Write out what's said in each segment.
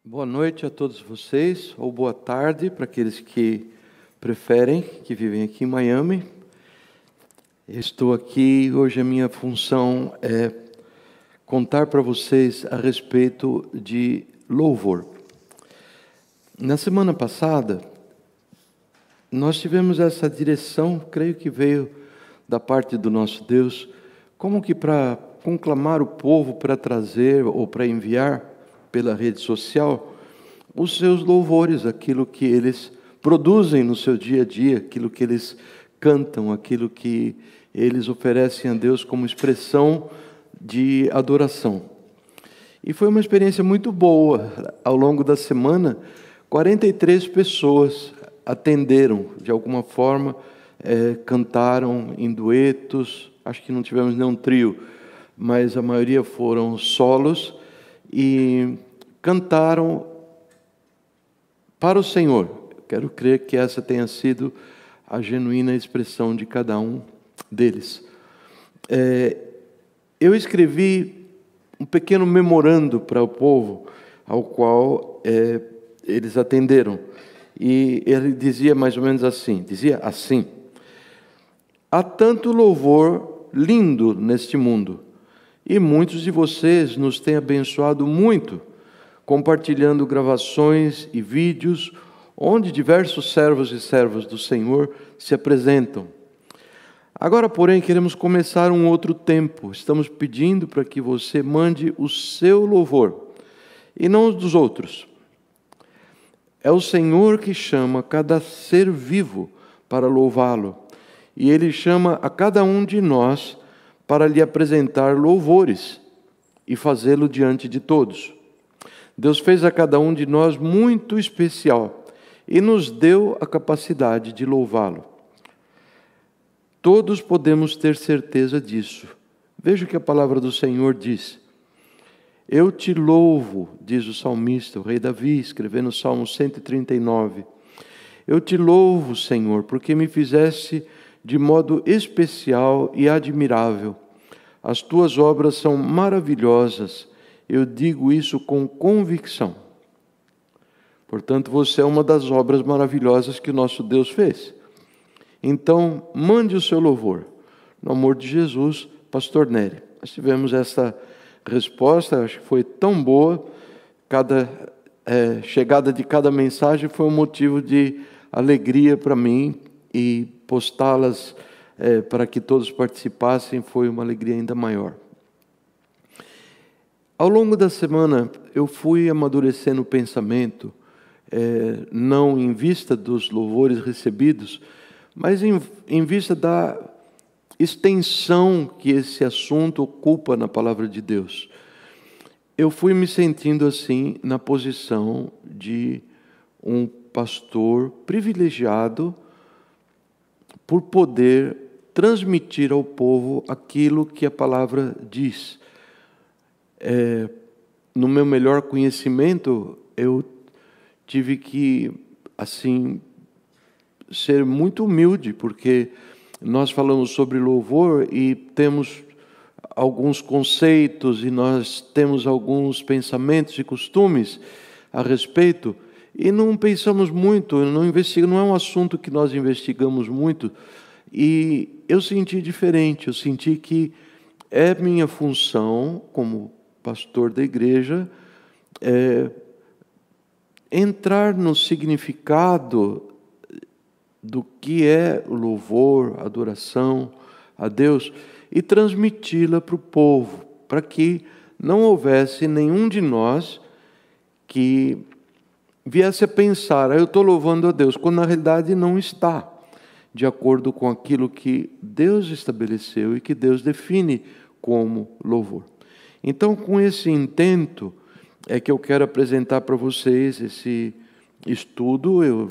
Boa noite a todos vocês, ou boa tarde para aqueles que preferem, que vivem aqui em Miami. Estou aqui, hoje a minha função é contar para vocês a respeito de louvor. Na semana passada, nós tivemos essa direção, creio que veio da parte do nosso Deus, como que para conclamar o povo para trazer ou para enviar pela rede social os seus louvores, aquilo que eles produzem no seu dia a dia, aquilo que eles cantam, aquilo que eles oferecem a Deus como expressão de adoração. E foi uma experiência muito boa. Ao longo da semana, 43 pessoas atenderam, de alguma forma, cantaram em duetos. Acho que não tivemos nenhum trio, mas a maioria foram solos e cantaram para o Senhor. Quero crer que essa tenha sido a genuína expressão de cada um deles. Eu escrevi um pequeno memorando para o povo, ao qual eles atenderam. E ele dizia mais ou menos assim, há tanto louvor lindo neste mundo, e muitos de vocês nos têm abençoado muito, compartilhando gravações e vídeos, onde diversos servos e servas do Senhor se apresentam. Agora, porém, queremos começar um outro tempo. Estamos pedindo para que você mande o seu louvor, e não os dos outros. É o Senhor que chama cada ser vivo para louvá-lo, e Ele chama a cada um de nós para lhe apresentar louvores e fazê-lo diante de todos. Deus fez a cada um de nós muito especial e nos deu a capacidade de louvá-lo. Todos podemos ter certeza disso. Veja o que a palavra do Senhor diz. Eu te louvo, diz o salmista, o rei Davi, escrevendo o Salmo 139. Eu te louvo, Senhor, porque me fizeste de modo especial e admirável. As tuas obras são maravilhosas. Eu digo isso com convicção. Portanto, você é uma das obras maravilhosas que o nosso Deus fez. Então, mande o seu louvor. No amor de Jesus, Pastor Nery. Nós tivemos essa resposta, acho que foi tão boa. Cada chegada de cada mensagem foi um motivo de alegria para mim, e postá-las para que todos participassem foi uma alegria ainda maior. Ao longo da semana, eu fui amadurecendo o pensamento, não em vista dos louvores recebidos, mas em vista da extensão que esse assunto ocupa na palavra de Deus. Eu fui me sentindo assim na posição de um pastor privilegiado por poder transmitir ao povo aquilo que a palavra diz. No meu melhor conhecimento, eu tive que, assim, ser muito humilde, porque nós falamos sobre louvor e temos alguns conceitos e nós temos alguns pensamentos e costumes a respeito, e não pensamos muito, não é um assunto que nós investigamos muito, e eu senti diferente, eu senti que é minha função como pastor da igreja entrar no significado do que é o louvor, a adoração a Deus, e transmiti-la para o povo, para que não houvesse nenhum de nós que viesse a pensar, eu estou louvando a Deus, quando na realidade não está de acordo com aquilo que Deus estabeleceu e que Deus define como louvor. Então, com esse intento, é que eu quero apresentar para vocês esse estudo,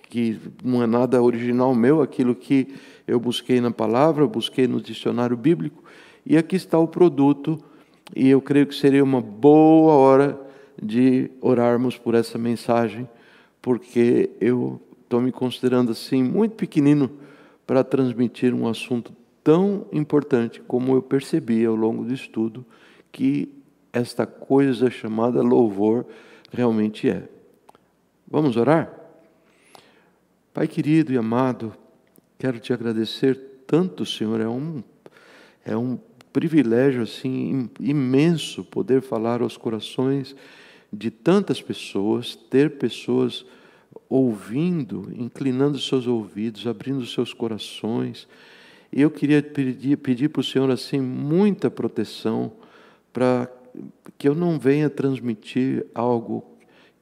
que não é nada original meu, aquilo que eu busquei na palavra, busquei no dicionário bíblico, e aqui está o produto, e eu creio que seria uma boa hora de orarmos por essa mensagem, porque eu estou me considerando assim muito pequenino para transmitir um assunto tão importante como eu percebi ao longo do estudo, que esta coisa chamada louvor realmente é. Vamos orar? Pai querido e amado, quero te agradecer tanto, Senhor, é um privilégio assim imenso poder falar aos corações de tantas pessoas, ter pessoas ouvindo, inclinando seus ouvidos, abrindo seus corações. E eu queria pedir para o Senhor assim muita proteção para que eu não venha transmitir algo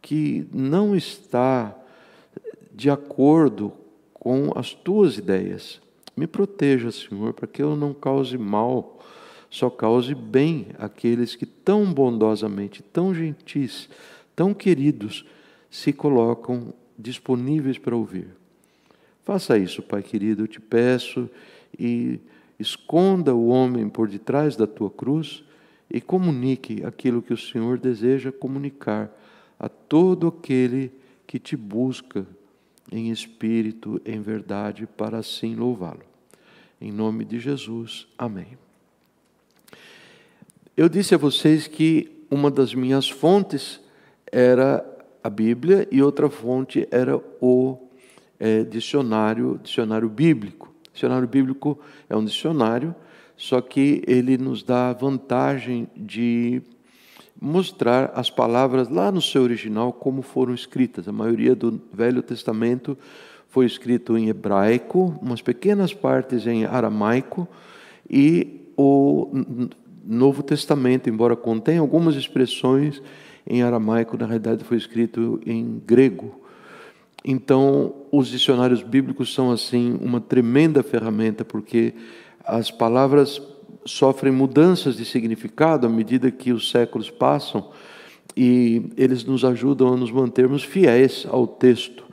que não está de acordo com as tuas ideias. Me proteja, Senhor, para que eu não cause mal, só cause bem àqueles que tão bondosamente, tão gentis, tão queridos, se colocam disponíveis para ouvir. Faça isso, Pai querido, eu te peço, e esconda o homem por detrás da tua cruz e comunique aquilo que o Senhor deseja comunicar a todo aquele que te busca em espírito, em verdade, para assim louvá-lo. Em nome de Jesus, amém. Eu disse a vocês que uma das minhas fontes era a Bíblia e outra fonte era o dicionário bíblico. O dicionário bíblico é um dicionário, só que ele nos dá a vantagem de mostrar as palavras lá no seu original como foram escritas. A maioria do Velho Testamento foi escrito em hebraico, umas pequenas partes em aramaico, e o Novo Testamento, embora contenha algumas expressões em aramaico, na realidade foi escrito em grego. Então, os dicionários bíblicos são assim uma tremenda ferramenta, porque as palavras sofrem mudanças de significado à medida que os séculos passam, e eles nos ajudam a nos mantermos fiéis ao texto.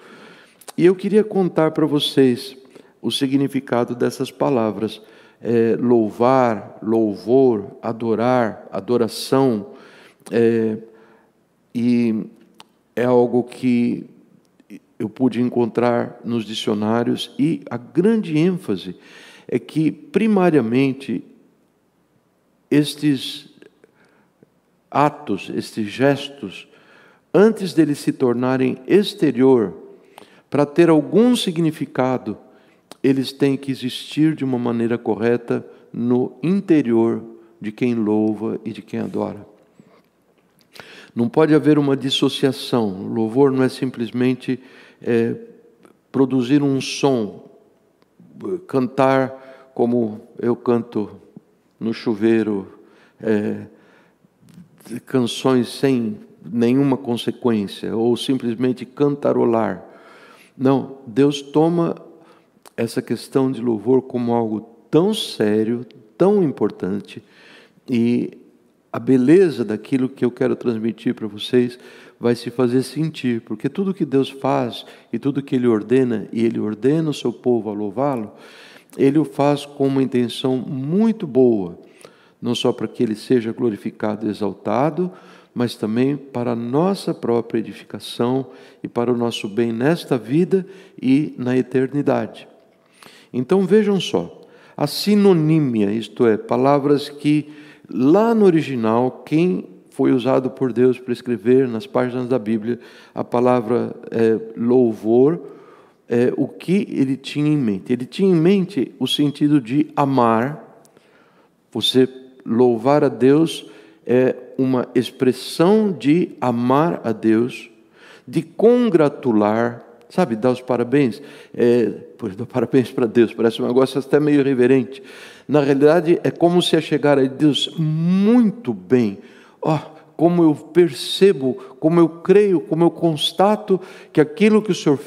E eu queria contar para vocês o significado dessas palavras: louvar, louvor, adorar, adoração, e é algo que eu pude encontrar nos dicionários, e a grande ênfase é que, primariamente, estes atos, estes gestos, antes deles se tornarem exterior, para ter algum significado, eles têm que existir de uma maneira correta no interior de quem louva e de quem adora. Não pode haver uma dissociação. O louvor não é simplesmente produzir um som, cantar como eu canto no chuveiro, canções sem nenhuma consequência, ou simplesmente cantarolar. Não, Deus toma essa questão de louvor como algo tão sério, tão importante, e a beleza daquilo que eu quero transmitir para vocês vai se fazer sentir, porque tudo que Deus faz e tudo que Ele ordena, e Ele ordena o seu povo a louvá-lo, Ele o faz com uma intenção muito boa, não só para que Ele seja glorificado e exaltado, mas também para a nossa própria edificação e para o nosso bem nesta vida e na eternidade. Então vejam só, a sinonímia, isto é, palavras que lá no original, quem foi usado por Deus para escrever nas páginas da Bíblia a palavra louvor, o que ele tinha em mente? Ele tinha em mente o sentido de amar. Você louvar a Deus é uma expressão de amar a Deus, de congratular, sabe, dar os parabéns. Dar parabéns para Deus, parece um negócio até meio irreverente. Na realidade, é como se chegar a Deus: muito bem, como eu percebo, como eu creio, como eu constato que aquilo que o Senhor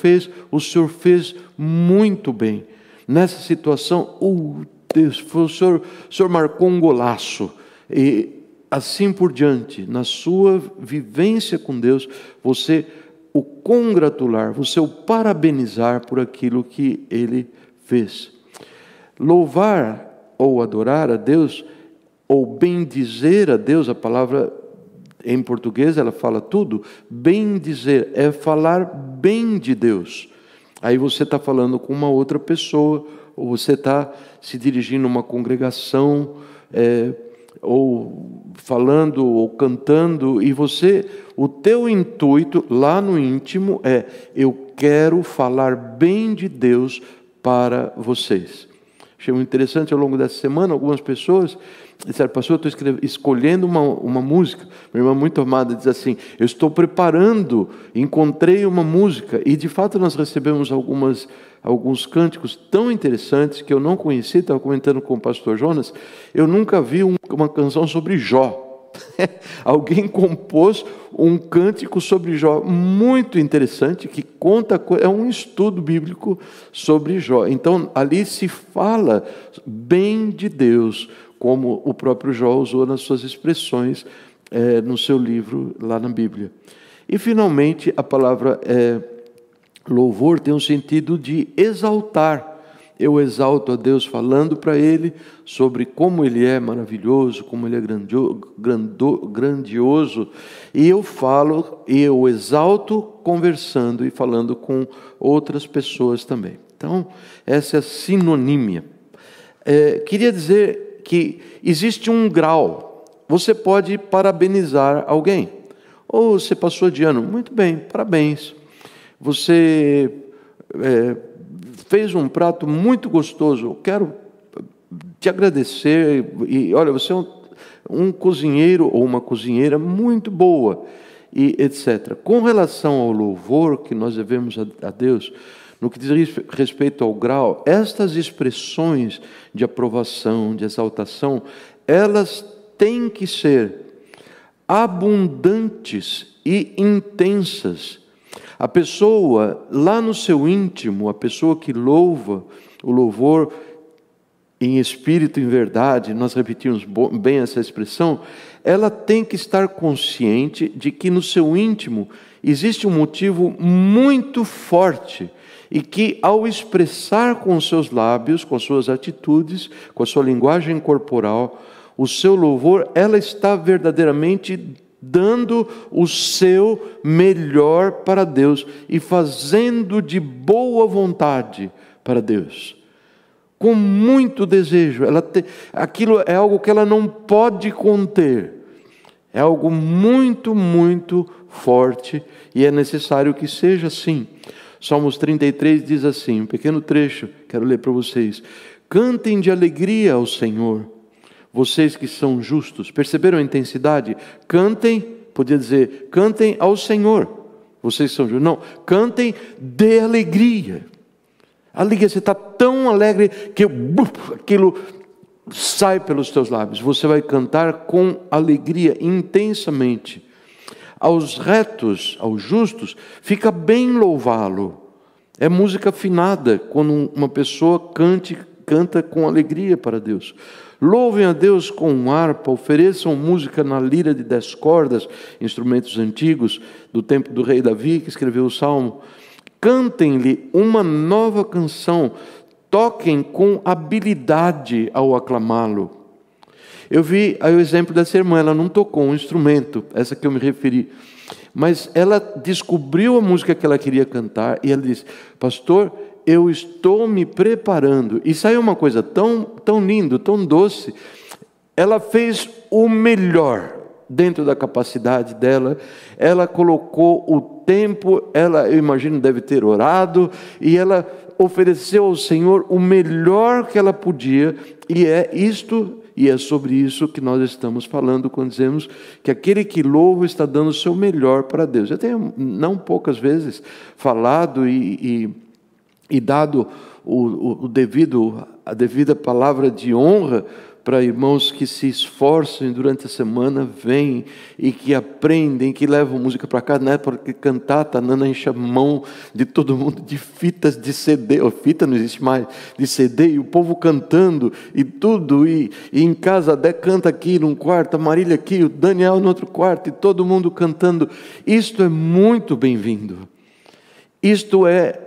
fez muito bem. Nessa situação, Deus, o Senhor marcou um golaço. E assim por diante, na sua vivência com Deus, você o congratular, você o parabenizar por aquilo que Ele fez. Louvar ou adorar a Deus, ou bendizer a Deus, a palavra em português ela fala tudo. Bendizer é falar bem de Deus. Aí você está falando com uma outra pessoa, ou você está se dirigindo a uma congregação, ou falando, ou cantando, e o teu intuito lá no íntimo é: eu quero falar bem de Deus para vocês. Achei muito interessante, ao longo dessa semana, algumas pessoas disseram: pastor, eu estou escolhendo uma música. Minha irmã muito amada diz assim: eu estou preparando, encontrei uma música, e de fato nós recebemos alguns cânticos tão interessantes que eu não conhecia. Estava comentando com o pastor Jonas, eu nunca vi uma canção sobre Jó. Alguém compôs um cântico sobre Jó, muito interessante, que conta, é um estudo bíblico sobre Jó. Então ali se fala bem de Deus, como o próprio Jó usou nas suas expressões no seu livro lá na Bíblia. E finalmente a palavra louvor tem um sentido de exaltar. Eu exalto a Deus falando para Ele sobre como Ele é maravilhoso, como Ele é grandioso. E eu exalto conversando e falando com outras pessoas também. Então, essa é a sinonímia. Queria dizer que existe um grau. Você pode parabenizar alguém. Ou você passou de ano, muito bem, parabéns. Você fez um prato muito gostoso, eu quero te agradecer, e olha, você é um cozinheiro ou uma cozinheira muito boa, e etc. Com relação ao louvor que nós devemos a Deus, no que diz respeito ao grau, estas expressões de aprovação, de exaltação, elas têm que ser abundantes e intensas. A pessoa, lá no seu íntimo, a pessoa que louva, o louvor em espírito e em verdade, nós repetimos bem essa expressão, ela tem que estar consciente de que no seu íntimo existe um motivo muito forte e que, ao expressar com os seus lábios, com as suas atitudes, com a sua linguagem corporal, o seu louvor, ela está verdadeiramente dando o seu melhor para Deus e fazendo de boa vontade para Deus, com muito desejo. Aquilo é algo que ela não pode conter, é algo muito, muito forte, e é necessário que seja assim. Salmos 33 diz assim, um pequeno trecho, quero ler para vocês: cantem de alegria ao Senhor, vocês que são justos. Perceberam a intensidade? Cantem, podia dizer, cantem ao Senhor, vocês que são justos. Não, cantem de alegria. Alegria, você está tão alegre que aquilo sai pelos teus lábios. Você vai cantar com alegria, intensamente. Aos retos, aos justos, fica bem louvá-lo. É música afinada, quando uma pessoa canta com alegria para Deus. Louvem a Deus com harpa, ofereçam música na lira de 10 cordas, instrumentos antigos do tempo do rei Davi, que escreveu o Salmo. Cantem-lhe uma nova canção, toquem com habilidade ao aclamá-lo. Eu vi aí o exemplo dessa irmã, ela não tocou um instrumento, essa que eu me referi, mas ela descobriu a música que ela queria cantar, e ela disse: pastor, eu estou me preparando. E saiu uma coisa tão, tão linda, tão doce. Ela fez o melhor dentro da capacidade dela. Ela colocou o tempo, eu imagino, deve ter orado, e ela ofereceu ao Senhor o melhor que ela podia, e é sobre isso que nós estamos falando quando dizemos que aquele que louva está dando o seu melhor para Deus. Eu tenho, não poucas vezes, falado e dado a devida palavra de honra para irmãos que se esforçam durante a semana, vêm e que aprendem, que levam música para casa, não é porque cantata, Nana enche a mão de todo mundo de fitas de CD, ou fita não existe mais, de CD, e o povo cantando e tudo, e em casa a Dé canta aqui num quarto, a Marília aqui, o Daniel no outro quarto, e todo mundo cantando. Isto é muito bem-vindo. Isto é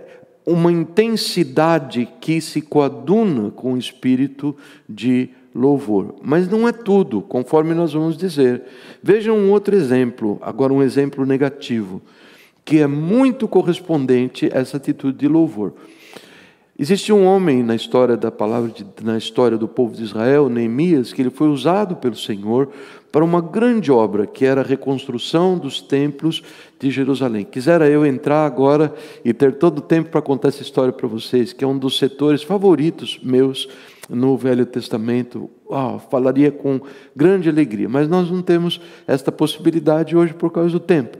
uma intensidade que se coaduna com o espírito de louvor. Mas não é tudo, conforme nós vamos dizer. Vejam um outro exemplo, agora um exemplo negativo, que é muito correspondente a essa atitude de louvor. Existe um homem na história da palavra, na história do povo de Israel, Neemias, que ele foi usado pelo Senhor para uma grande obra, que era a reconstrução dos templos de Jerusalém. Quisera eu entrar agora e ter todo o tempo para contar essa história para vocês, que é um dos setores favoritos meus no Velho Testamento. Falaria com grande alegria, mas nós não temos esta possibilidade hoje por causa do tempo.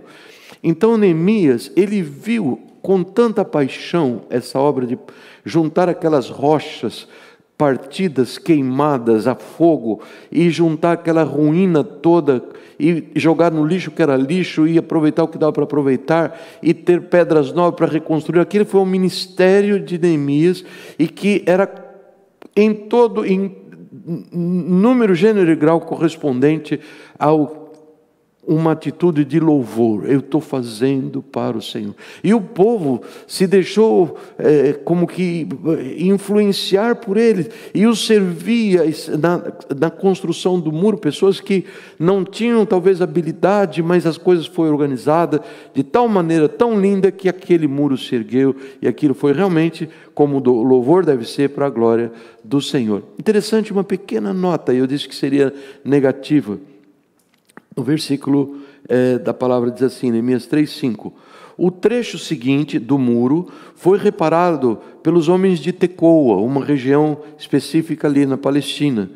Então Neemias, ele viu com tanta paixão essa obra de juntar aquelas rochas partidas, queimadas a fogo, e juntar aquela ruína toda, e jogar no lixo que era lixo, e aproveitar o que dava para aproveitar, e ter pedras novas para reconstruir. Aquilo foi um ministério de Neemias, e que era em número, gênero e grau correspondente a uma atitude de louvor. Eu estou fazendo para o Senhor. E o povo se deixou como que influenciar por ele, e o servia na construção do muro. Pessoas que não tinham talvez habilidade, mas as coisas foram organizadas de tal maneira tão linda que aquele muro se ergueu, e aquilo foi realmente como o louvor deve ser para a glória do Senhor. Interessante, uma pequena nota, eu disse que seria negativa. O versículo da palavra diz assim, Neemias 3:5: o trecho seguinte do muro foi reparado pelos homens de Tecoa, uma região específica ali na Palestina.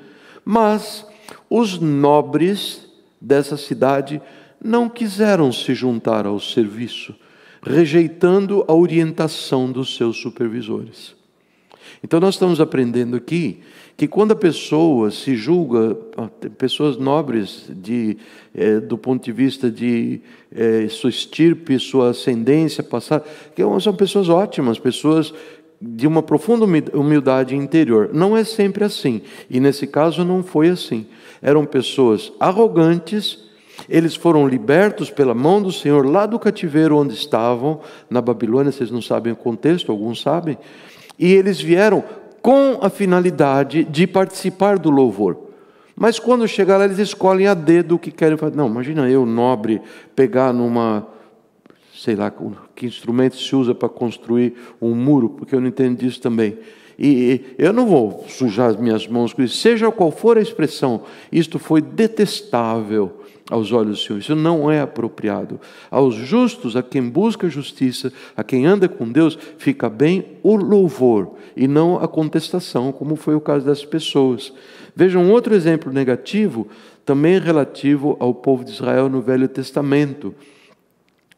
Mas os nobres dessa cidade não quiseram se juntar ao serviço, rejeitando a orientação dos seus supervisores. Então nós estamos aprendendo aqui que quando a pessoa se julga, pessoas nobres do ponto de vista de sua estirpe, sua ascendência, passar, que são pessoas ótimas, pessoas de uma profunda humildade interior. Não é sempre assim, e nesse caso não foi assim. Eram pessoas arrogantes. Eles foram libertos pela mão do Senhor lá do cativeiro onde estavam, na Babilônia. Vocês não sabem o contexto, alguns sabem. E eles vieram com a finalidade de participar do louvor. Mas quando chegar lá, eles escolhem a dedo o que querem fazer. Não, imagina eu, nobre, pegar sei lá, que instrumento se usa para construir um muro, porque eu não entendo disso também. E eu não vou sujar as minhas mãos com isso. Seja qual for a expressão, isto foi detestável aos olhos do Senhor. Isso não é apropriado. Aos justos, a quem busca justiça, a quem anda com Deus, fica bem o louvor e não a contestação, como foi o caso dessas pessoas. Vejam um outro exemplo negativo, também relativo ao povo de Israel no Velho Testamento.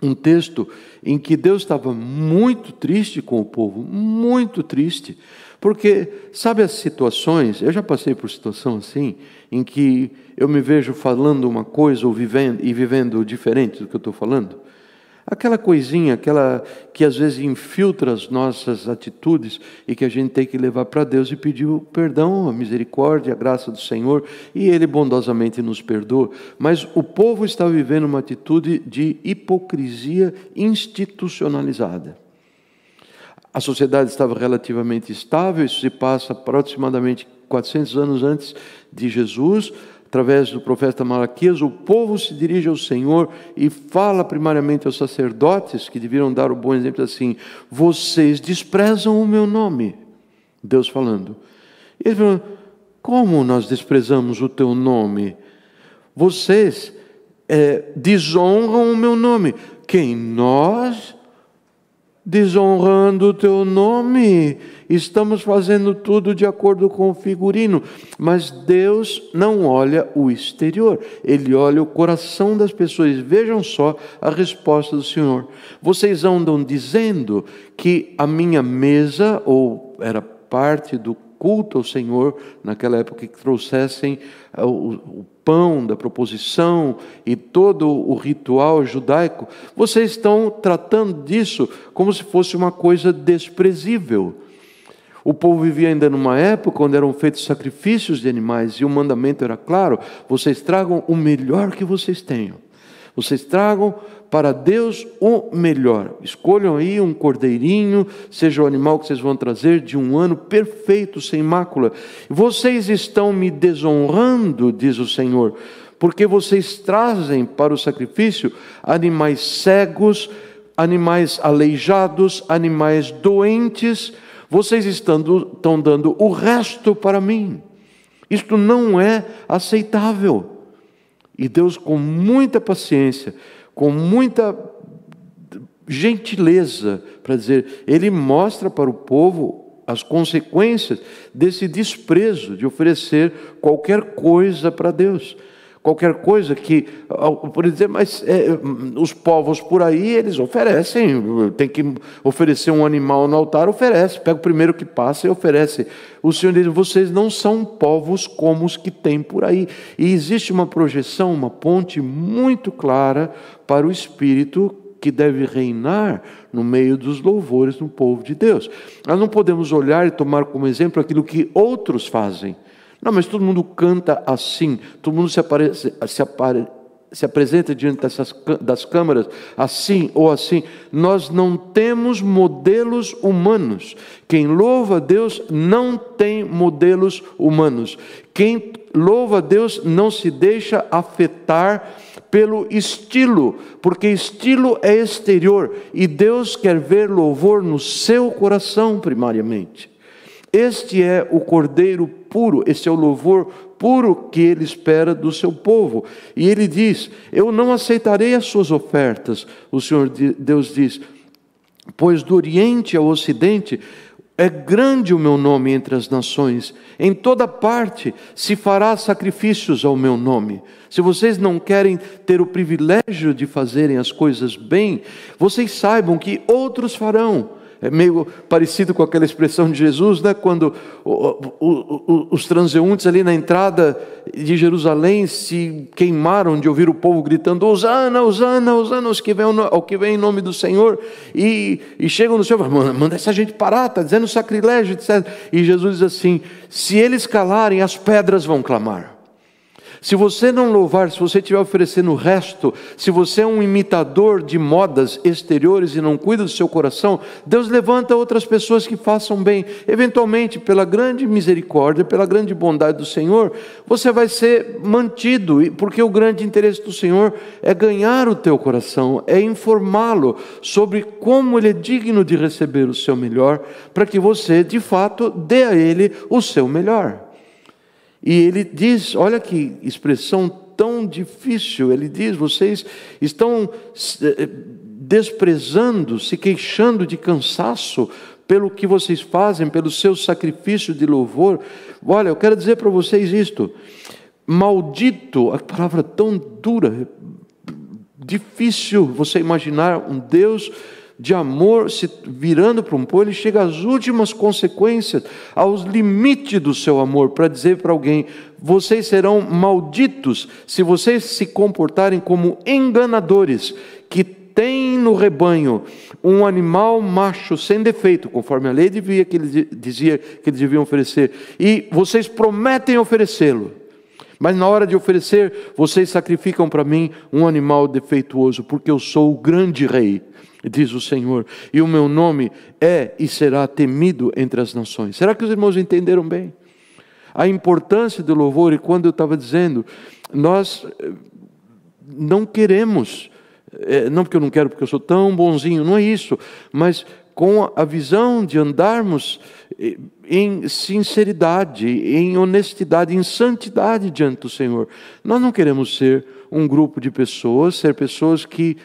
Um texto em que Deus estava muito triste com o povo, muito triste, porque, sabe as situações, eu já passei por situação assim, em que eu me vejo falando uma coisa ou vivendo diferente do que eu estou falando. Aquela coisinha, aquela que às vezes infiltra as nossas atitudes e que a gente tem que levar para Deus e pedir o perdão, a misericórdia, a graça do Senhor, e Ele bondosamente nos perdoa. Mas o povo está vivendo uma atitude de hipocrisia institucionalizada. A sociedade estava relativamente estável, isso se passa aproximadamente 400 anos antes de Jesus. Através do profeta Malaquias, o povo se dirige ao Senhor e fala primariamente aos sacerdotes, que deveriam dar o bom exemplo assim: vocês desprezam o meu nome. Deus falando. E ele falou: como nós desprezamos o teu nome? Vocês desonram o meu nome. Quem? Nós? Desonrando o teu nome, estamos fazendo tudo de acordo com o figurino. Mas Deus não olha o exterior, Ele olha o coração das pessoas. Vejam só a resposta do Senhor: vocês andam dizendo que a minha mesa, ou era parte do culto ao Senhor naquela época, que trouxessem o pão da proposição e todo o ritual judaico, vocês estão tratando disso como se fosse uma coisa desprezível. O povo vivia ainda numa época onde eram feitos sacrifícios de animais, e o mandamento era claro: vocês tragam o melhor que vocês tenham. Vocês tragam para Deus o melhor. Escolham aí um cordeirinho, seja o animal que vocês vão trazer, de um ano, perfeito, sem mácula. Vocês estão me desonrando, diz o Senhor, porque vocês trazem para o sacrifício animais cegos, animais aleijados, animais doentes. Vocês estão dando o resto para mim. Isto não é aceitável. E Deus, com muita paciência, com muita gentileza, para dizer, Ele mostra para o povo as consequências desse desprezo de oferecer qualquer coisa para Deus. Qualquer coisa que, por exemplo, mas os povos por aí, eles oferecem, tem que oferecer um animal no altar, oferece, pega o primeiro que passa e oferece. O Senhor diz, vocês não são povos como os que tem por aí. E existe uma projeção, uma ponte muito clara para o Espírito que deve reinar no meio dos louvores no povo de Deus. Nós não podemos olhar e tomar como exemplo aquilo que outros fazem. Não, mas todo mundo canta assim, todo mundo se apresenta diante das câmaras assim ou assim. Nós não temos modelos humanos. Quem louva a Deus não tem modelos humanos. Quem louva a Deus não se deixa afetar pelo estilo, porque estilo é exterior e Deus quer ver louvor no seu coração primariamente. Este é o Cordeiro puro, este é o louvor puro que Ele espera do seu povo. E Ele diz, eu não aceitarei as suas ofertas, o Senhor Deus diz, pois do Oriente ao Ocidente é grande o meu nome entre as nações, em toda parte se fará sacrifícios ao meu nome. Se vocês não querem ter o privilégio de fazerem as coisas bem, vocês saibam que outros farão. É meio parecido com aquela expressão de Jesus, né? Quando os transeuntes ali na entrada de Jerusalém se queimaram de ouvir o povo gritando, Hosana, Hosana, Hosana, ao que vem em nome do Senhor, e chegam no Senhor, manda essa gente parar, está dizendo sacrilégio, etc. E Jesus diz assim, se eles calarem, as pedras vão clamar. Se você não louvar, se você estiver oferecendo o resto, se você é um imitador de modas exteriores e não cuida do seu coração, Deus levanta outras pessoas que façam bem. Eventualmente, pela grande misericórdia, pela grande bondade do Senhor, você vai ser mantido, porque o grande interesse do Senhor é ganhar o teu coração, é informá-lo sobre como Ele é digno de receber o seu melhor, para que você, de fato, dê a Ele o seu melhor. E Ele diz, olha que expressão tão difícil, Ele diz, vocês estão desprezando, se queixando de cansaço pelo que vocês fazem, pelo seu sacrifício de louvor. Olha, eu quero dizer para vocês isto, maldito, a palavra tão dura, difícil você imaginar um Deus de amor se virando para um povo, Ele chega às últimas consequências, aos limites do seu amor, para dizer para alguém, vocês serão malditos se vocês se comportarem como enganadores, que têm no rebanho um animal macho sem defeito, conforme a lei dizia que eles deviam oferecer, e vocês prometem oferecê-lo, mas na hora de oferecer, vocês sacrificam para mim um animal defeituoso, porque eu sou o grande rei, diz o Senhor, e o meu nome é e será temido entre as nações. Será que os irmãos entenderam bem a importância do louvor? E quando eu estava dizendo, nós não queremos, não porque eu não quero, porque eu sou tão bonzinho, não é isso, mas com a visão de andarmos em sinceridade, em honestidade, em santidade diante do Senhor. Nós não queremos ser um grupo de pessoas, ser pessoas que,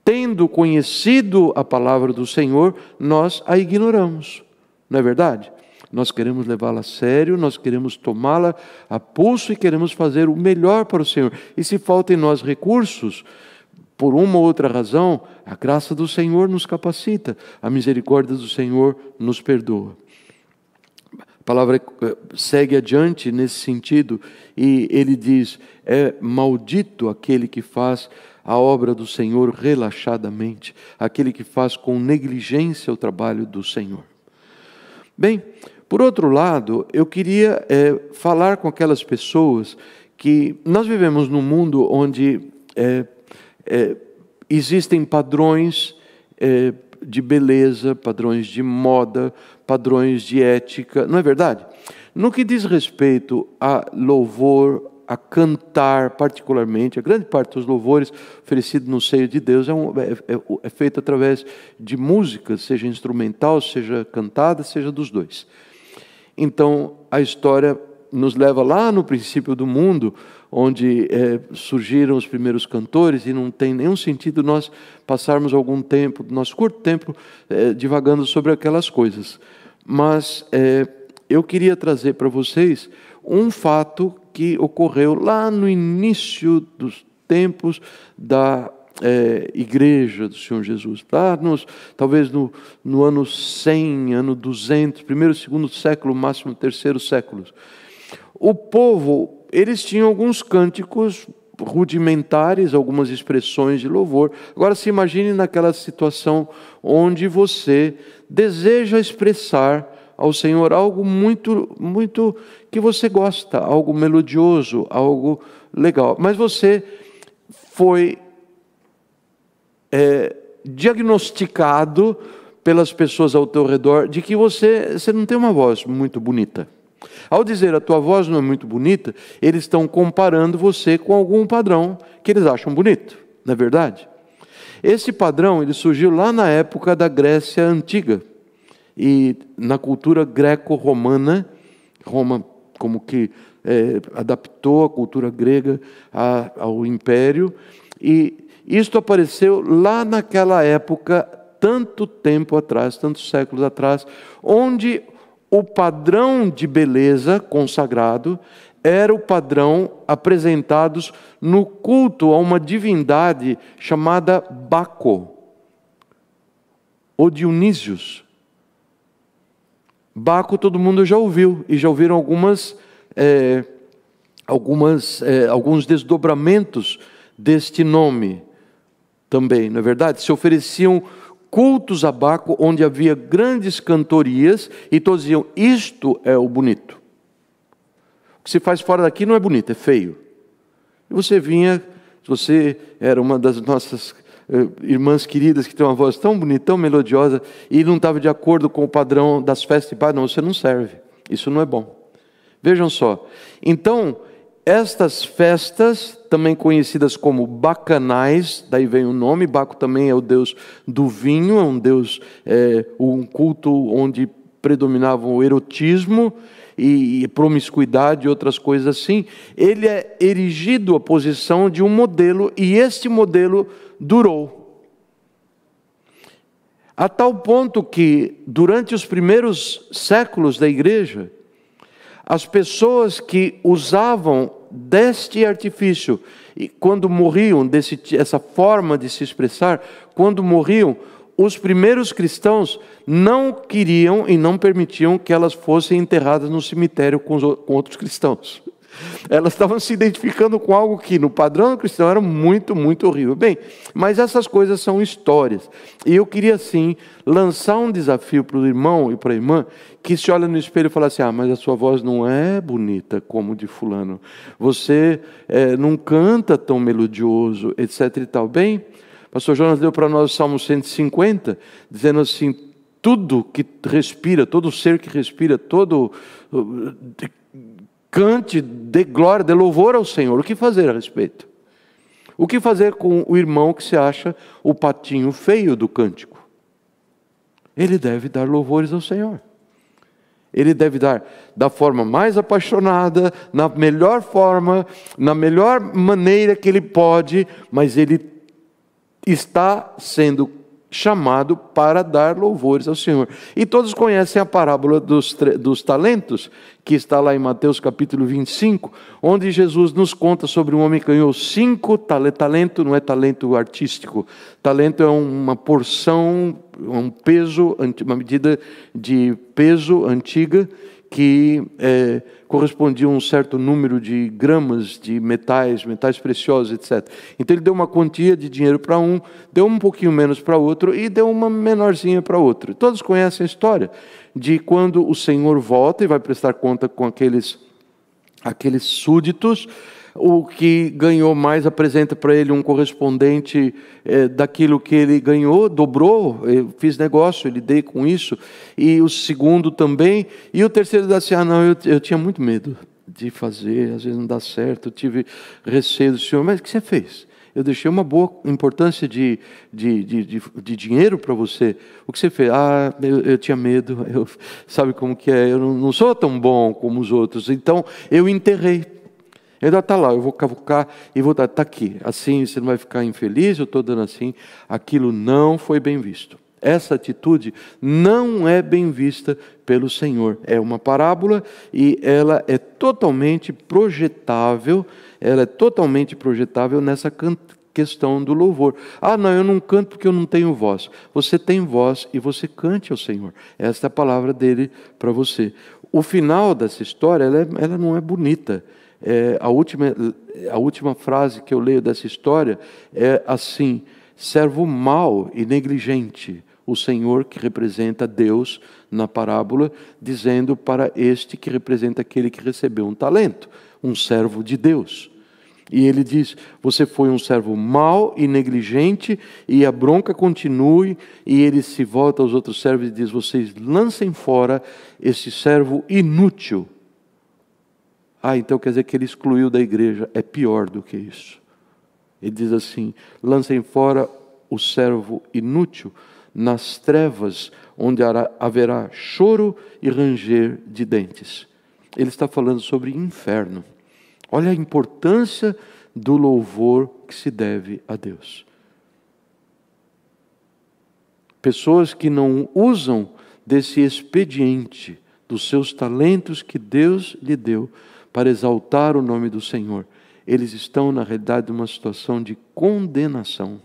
tendo conhecido a palavra do Senhor, nós a ignoramos, não é verdade? Nós queremos levá-la a sério, nós queremos tomá-la a pulso e queremos fazer o melhor para o Senhor. E se falta em nós recursos, por uma ou outra razão, a graça do Senhor nos capacita, a misericórdia do Senhor nos perdoa. A palavra segue adiante nesse sentido, e ele diz, é maldito aquele que faz a obra do Senhor relaxadamente, aquele que faz com negligência o trabalho do Senhor. Bem, por outro lado, eu queria falar com aquelas pessoas que nós vivemos num mundo onde existem padrões de beleza, padrões de moda, padrões de ética, não é verdade? No que diz respeito a louvor, a cantar particularmente. A grande parte dos louvores oferecidos no seio de Deus é feito através de música, seja instrumental, seja cantada, seja dos dois. Então, a história nos leva lá no princípio do mundo, onde surgiram os primeiros cantores, e não tem nenhum sentido nós passarmos algum tempo, nosso curto tempo, divagando sobre aquelas coisas. Mas eu queria trazer para vocês um fato que ocorreu lá no início dos tempos da igreja do Senhor Jesus, lá talvez no ano 100, ano 200, primeiro, segundo século, máximo terceiro século. O povo, eles tinham alguns cânticos rudimentares, algumas expressões de louvor. Agora se imagine naquela situação onde você deseja expressar ao Senhor algo muito, muito que você gosta, algo melodioso, algo legal. Mas você foi diagnosticado pelas pessoas ao teu redor de que você não tem uma voz muito bonita. Ao dizer a tua voz não é muito bonita, eles estão comparando você com algum padrão que eles acham bonito, não é verdade? Esse padrão ele surgiu lá na época da Grécia Antiga. E na cultura greco-romana, Roma como que adaptou a cultura grega ao império, e isto apareceu lá naquela época, tanto tempo atrás, tantos séculos atrás, onde o padrão de beleza consagrado era o padrão apresentados no culto a uma divindade chamada Baco, ou Dionísios. Baco todo mundo já ouviu, e já ouviram alguns desdobramentos deste nome também, não é verdade? Se ofereciam cultos a Baco, onde havia grandes cantorias, e todos diziam, isto é o bonito. O que se faz fora daqui não é bonito, é feio. E você vinha, você era uma das nossas irmãs queridas que tem uma voz tão bonita, tão melodiosa, e não estava de acordo com o padrão das festas de padre, não, você não serve, isso não é bom. Vejam só, então, estas festas, também conhecidas como bacanais, daí vem o nome, Baco também é o deus do vinho, é um deus, um culto onde predominava o erotismo, e promiscuidade e outras coisas assim, ele é erigido à posição de um modelo, e este modelo durou. A tal ponto que, durante os primeiros séculos da igreja, as pessoas que usavam deste artifício, e quando morriam, essa forma de se expressar, quando morriam, os primeiros cristãos não queriam e não permitiam que elas fossem enterradas no cemitério com outros cristãos. Elas estavam se identificando com algo que no padrão cristão era muito, muito horrível. Bem, mas essas coisas são histórias. E eu queria, sim, lançar um desafio para o irmão e para a irmã, que se olha no espelho e fala assim, mas a sua voz não é bonita como de fulano. Você não canta tão melodioso, etc. e tal. Bem, pastor Jonas deu para nós o Salmo 150, dizendo assim, tudo que respira, todo ser que respira, todo... cante, dê glória, dê louvor ao Senhor. O que fazer a respeito? O que fazer com o irmão que se acha o patinho feio do cântico? Ele deve dar louvores ao Senhor. Ele deve dar da forma mais apaixonada, na melhor forma, na melhor maneira que ele pode, mas ele está sendo chamado para dar louvores ao Senhor. E todos conhecem a parábola dos talentos, que está lá em Mateus capítulo 25, onde Jesus nos conta sobre um homem que ganhou 5 talentos. Talento não é talento artístico, talento é uma porção, um peso, uma medida de peso antiga, que correspondia a um certo número de gramas de metais preciosos, etc. Então ele deu uma quantia de dinheiro para um, deu um pouquinho menos para outro e deu uma menorzinha para outro. Todos conhecem a história de quando o Senhor volta e vai prestar conta com aqueles súditos. O que ganhou mais apresenta para ele um correspondente daquilo que ele ganhou, dobrou, eu fiz negócio, ele dei com isso, e o segundo também, e o terceiro disse assim, não, eu tinha muito medo de fazer, às vezes não dá certo, eu tive receio do Senhor, mas o que você fez? Eu deixei uma boa importância de dinheiro para você. O que você fez? Eu tinha medo, sabe como que é? Eu não sou tão bom como os outros, então eu enterrei. Ainda está lá, eu vou cavucar e vou dar, está aqui. Assim você não vai ficar infeliz, eu estou dando assim. Aquilo não foi bem visto. Essa atitude não é bem vista pelo Senhor. É uma parábola e ela é totalmente projetável. Ela é totalmente projetável nessa questão do louvor. Não, eu não canto porque eu não tenho voz. Você tem voz e você cante ao Senhor. Esta é a palavra dele para você. O final dessa história, ela não é bonita. A última frase que eu leio dessa história é assim: servo mau e negligente, o Senhor, que representa Deus na parábola, dizendo para este que representa aquele que recebeu um talento, um servo de Deus. E ele diz: você foi um servo mau e negligente, e a bronca continue, e ele se volta aos outros servos e diz: vocês lancem fora esse servo inútil. Então quer dizer que ele excluiu da igreja. É pior do que isso. Ele diz assim: lancem fora o servo inútil nas trevas, onde haverá choro e ranger de dentes. Ele está falando sobre inferno. Olha a importância do louvor que se deve a Deus. Pessoas que não usam desse expediente, dos seus talentos que Deus lhe deu, para exaltar o nome do Senhor, eles estão, na realidade, numa situação de condenação.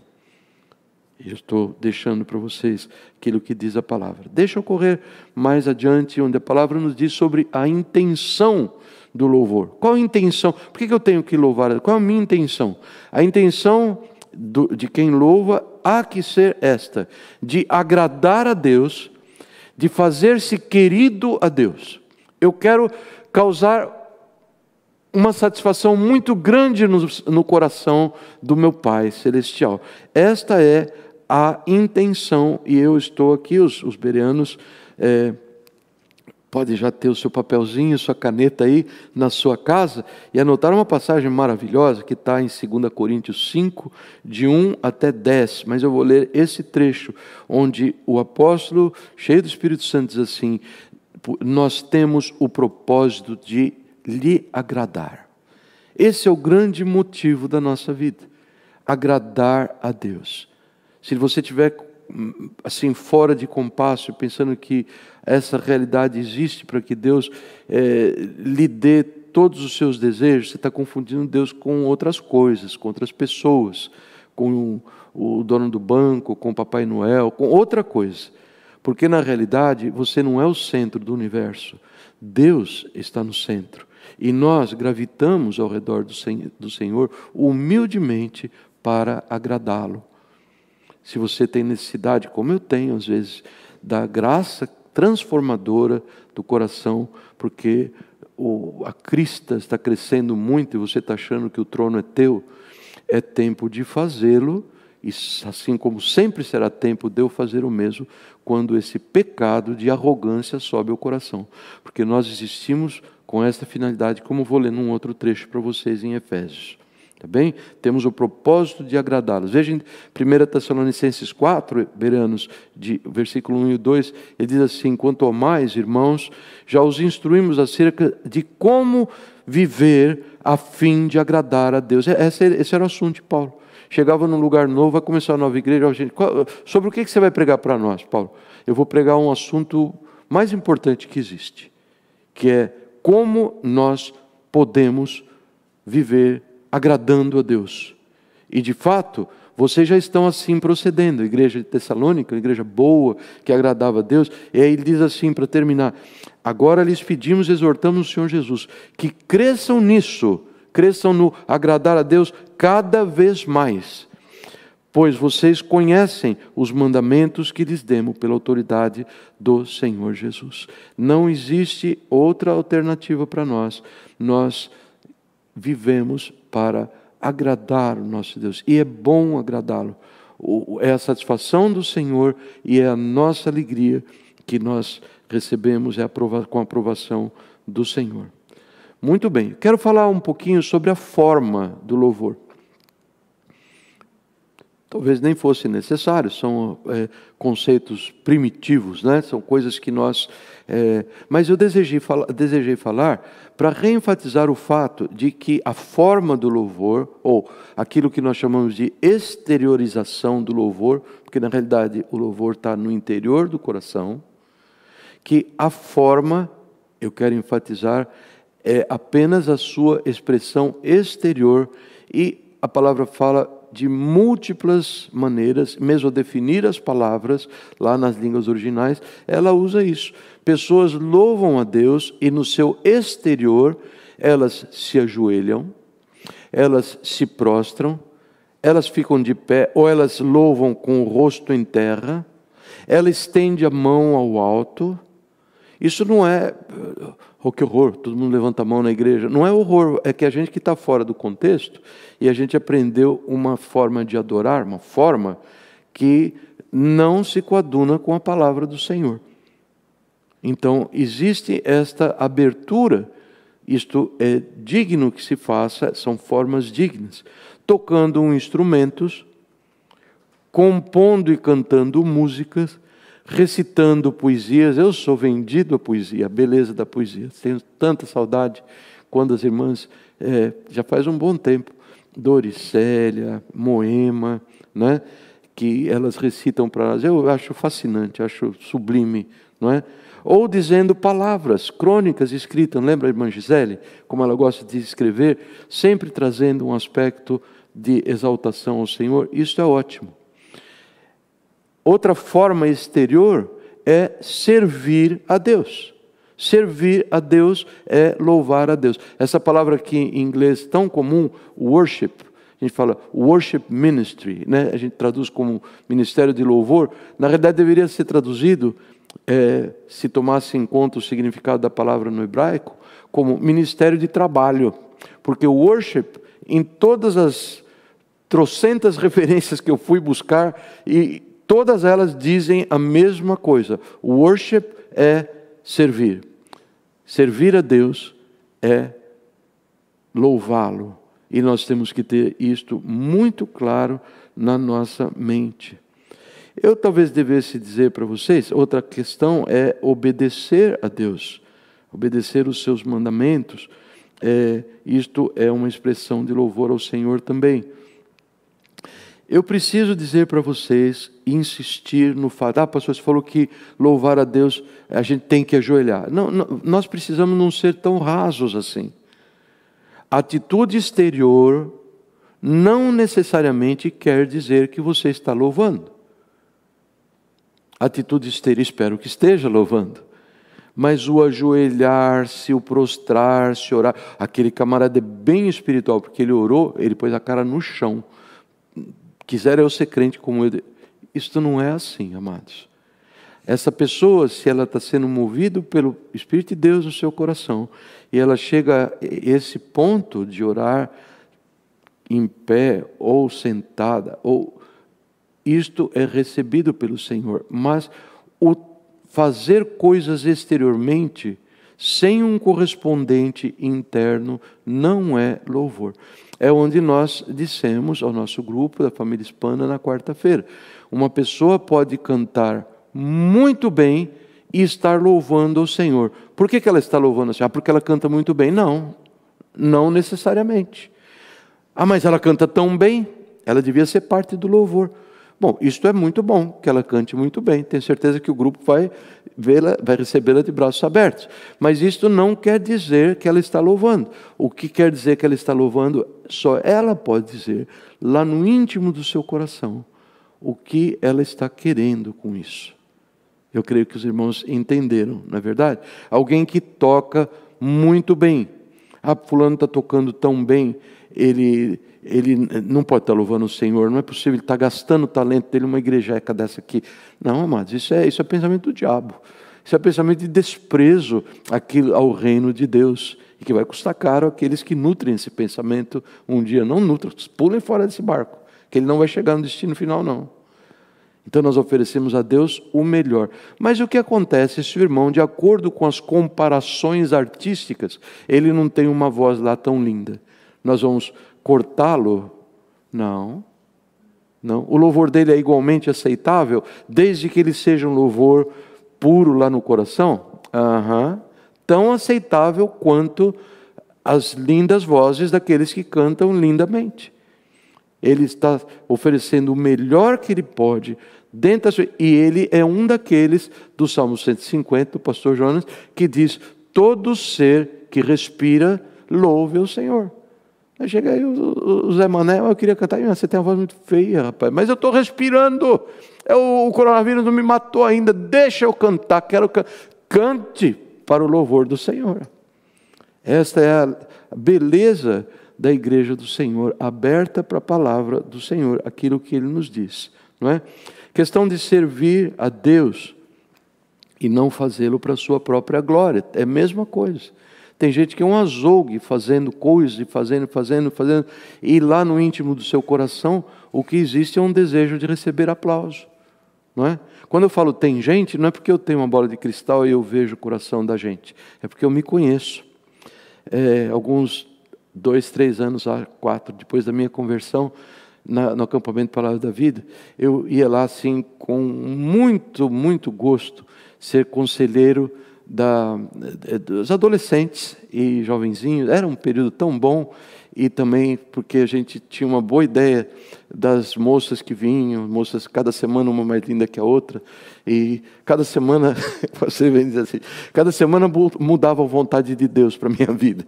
Eu estou deixando para vocês aquilo que diz a palavra. Deixa eu correr mais adiante, onde a palavra nos diz sobre a intenção do louvor. Qual a intenção? Por que eu tenho que louvar? Qual a minha intenção? A intenção de quem louva há que ser esta: de agradar a Deus, de fazer-se querido a Deus. Eu quero causar uma satisfação muito grande no coração do meu Pai Celestial. Esta é a intenção, e eu estou aqui, os bereanos podem já ter o seu papelzinho, sua caneta aí na sua casa, e anotar uma passagem maravilhosa que está em 2 Coríntios 5, de 1 até 10, mas eu vou ler esse trecho, onde o apóstolo, cheio do Espírito Santo, diz assim: nós temos o propósito de lhe agradar. Esse é o grande motivo da nossa vida, agradar a Deus. Se você estiver assim fora de compasso, pensando que essa realidade existe para que Deus lhe dê todos os seus desejos, você está confundindo Deus com outras coisas, com outras pessoas, com o dono do banco, com o Papai Noel, com outra coisa. Porque na realidade você não é o centro do universo, Deus está no centro. E nós gravitamos ao redor do Senhor humildemente para agradá-lo. Se você tem necessidade, como eu tenho às vezes, da graça transformadora do coração, porque a crista está crescendo muito e você está achando que o trono é teu, é tempo de fazê-lo, e assim como sempre será tempo de eu fazer o mesmo, quando esse pecado de arrogância sobe ao coração. Porque nós existimos com esta finalidade, como vou ler num outro trecho para vocês em Efésios. Tá bem? Temos o propósito de agradá-los. Veja em 1 Tessalonicenses 4, bereanos, versículo 1 e 2, ele diz assim: quanto ao mais, irmãos, já os instruímos acerca de como viver a fim de agradar a Deus. Esse era o assunto de Paulo. Chegava num lugar novo, vai começar uma nova igreja. Gente, sobre o que você vai pregar para nós, Paulo? Eu vou pregar um assunto mais importante que existe, que é como nós podemos viver agradando a Deus. E de fato, vocês já estão assim procedendo. A igreja de Tessalônica, uma igreja boa, que agradava a Deus. E aí ele diz assim, para terminar: agora lhes pedimos e exortamos o Senhor Jesus, que cresçam nisso, cresçam no agradar a Deus cada vez mais, pois vocês conhecem os mandamentos que lhes demos pela autoridade do Senhor Jesus. Não existe outra alternativa para nós. Nós vivemos para agradar o nosso Deus, e é bom agradá-lo. É a satisfação do Senhor e é a nossa alegria que nós recebemos com a aprovação do Senhor. Muito bem, quero falar um pouquinho sobre a forma do louvor. Talvez nem fosse necessário, são conceitos primitivos, né? São coisas que nós... mas eu desejei falar para reenfatizar o fato de que a forma do louvor, ou aquilo que nós chamamos de exteriorização do louvor, porque na realidade o louvor está no interior do coração, que a forma, eu quero enfatizar, é apenas a sua expressão exterior, e a palavra fala de múltiplas maneiras, mesmo a definir as palavras, lá nas línguas originais, ela usa isso. Pessoas louvam a Deus e no seu exterior, elas se ajoelham, elas se prostram, elas ficam de pé, ou elas louvam com o rosto em terra, ela estende a mão ao alto. Isso não é, oh, que horror, todo mundo levanta a mão na igreja. Não é horror, é que a gente que está fora do contexto, e a gente aprendeu uma forma de adorar, uma forma que não se coaduna com a palavra do Senhor. Então, existe esta abertura, isto é digno que se faça, são formas dignas. Tocando instrumentos, compondo e cantando músicas, recitando poesias. Eu sou vendido à poesia, a beleza da poesia. Tenho tanta saudade quando as irmãs, já faz um bom tempo, Doricélia, Moema, né, que elas recitam para nós. Eu acho fascinante, acho sublime, não é? Ou dizendo palavras, crônicas escritas. Lembra a irmã Gisele, como ela gosta de escrever, sempre trazendo um aspecto de exaltação ao Senhor. Isso é ótimo. Outra forma exterior é servir a Deus. Servir a Deus é louvar a Deus. Essa palavra aqui em inglês tão comum, worship, a gente fala worship ministry, né? A gente traduz como ministério de louvor. Na realidade deveria ser traduzido, se tomasse em conta o significado da palavra no hebraico, como ministério de trabalho. Porque o worship, em todas as trocentas referências que eu fui buscar, e todas elas dizem a mesma coisa. O worship é servir. Servir a Deus é louvá-lo. E nós temos que ter isto muito claro na nossa mente. Eu talvez devesse dizer para vocês, outra questão é obedecer a Deus. Obedecer os seus mandamentos. Isto é uma expressão de louvor ao Senhor também. Eu preciso dizer para vocês, insistir no fato, pastor, você falou que louvar a Deus, a gente tem que ajoelhar. Não, nós precisamos não ser tão rasos assim. A atitude exterior não necessariamente quer dizer que você está louvando. A atitude exterior, espero que esteja louvando. Mas o ajoelhar-se, o prostrar-se, orar, aquele camarada é bem espiritual, porque ele orou, ele pôs a cara no chão. Quisera eu ser crente como eu. Isto não é assim, amados. Essa pessoa, se ela está sendo movida pelo Espírito de Deus no seu coração, e ela chega a esse ponto de orar em pé ou sentada, isto é recebido pelo Senhor. Mas o fazer coisas exteriormente, sem um correspondente interno, não é louvor. É onde nós dissemos ao nosso grupo da família hispana na quarta-feira. Uma pessoa pode cantar muito bem e estar louvando ao Senhor. Por que ela está louvando ao Senhor? Porque ela canta muito bem. Não, não necessariamente. Mas ela canta tão bem, ela devia ser parte do louvor. Bom, isto é muito bom, que ela cante muito bem. Tenho certeza que o grupo vai recebê-la de braços abertos. Mas isto não quer dizer que ela está louvando. O que quer dizer que ela está louvando, só ela pode dizer, lá no íntimo do seu coração, o que ela está querendo com isso. Eu creio que os irmãos entenderam, não é verdade? Alguém que toca muito bem. Fulano está tocando tão bem, ele não pode estar louvando o Senhor, não é possível, ele está gastando o talento dele numa igrejeca dessa aqui. Não, amados, isso é pensamento do diabo. Isso é pensamento de desprezo ao reino de Deus, e que vai custar caro àqueles que nutrem esse pensamento um dia. Não nutram, pulem fora desse barco, que ele não vai chegar no destino final, não. Então nós oferecemos a Deus o melhor. Mas o que acontece se o irmão, de acordo com as comparações artísticas, ele não tem uma voz lá tão linda? Nós vamos cortá-lo? Não. Não. O louvor dele é igualmente aceitável, desde que ele seja um louvor puro lá no coração? Tão aceitável quanto as lindas vozes daqueles que cantam lindamente. Ele está oferecendo o melhor que ele pode dentro da sua... E ele é um daqueles do Salmo 150, do pastor Jonas, que diz: todo ser que respira, louve o Senhor. Aí chega aí o Zé Mané: eu queria cantar. Você tem uma voz muito feia, rapaz. Mas eu estou respirando. O coronavírus não me matou ainda. Deixa eu cantar. Cante para o louvor do Senhor. Esta é a beleza da igreja do Senhor, aberta para a palavra do Senhor, aquilo que Ele nos diz, não é? Questão de servir a Deus e não fazê-lo para a sua própria glória, é a mesma coisa. Tem gente que é um azougue, fazendo coisas, e fazendo, e lá no íntimo do seu coração, o que existe é um desejo de receber aplauso, não é? Quando eu falo tem gente, não é porque eu tenho uma bola de cristal e eu vejo o coração da gente, é porque eu me conheço. Alguns 2, 3 anos, 4, depois da minha conversão, no acampamento Palavra da Vida, eu ia lá assim com muito, muito gosto, ser conselheiro dos adolescentes e jovenzinhos. Era um período tão bom, e também porque a gente tinha uma boa ideia das moças que vinham, moças cada semana uma mais linda que a outra, e cada semana, você vem dizer assim, cada semana mudava a vontade de Deus para a minha vida.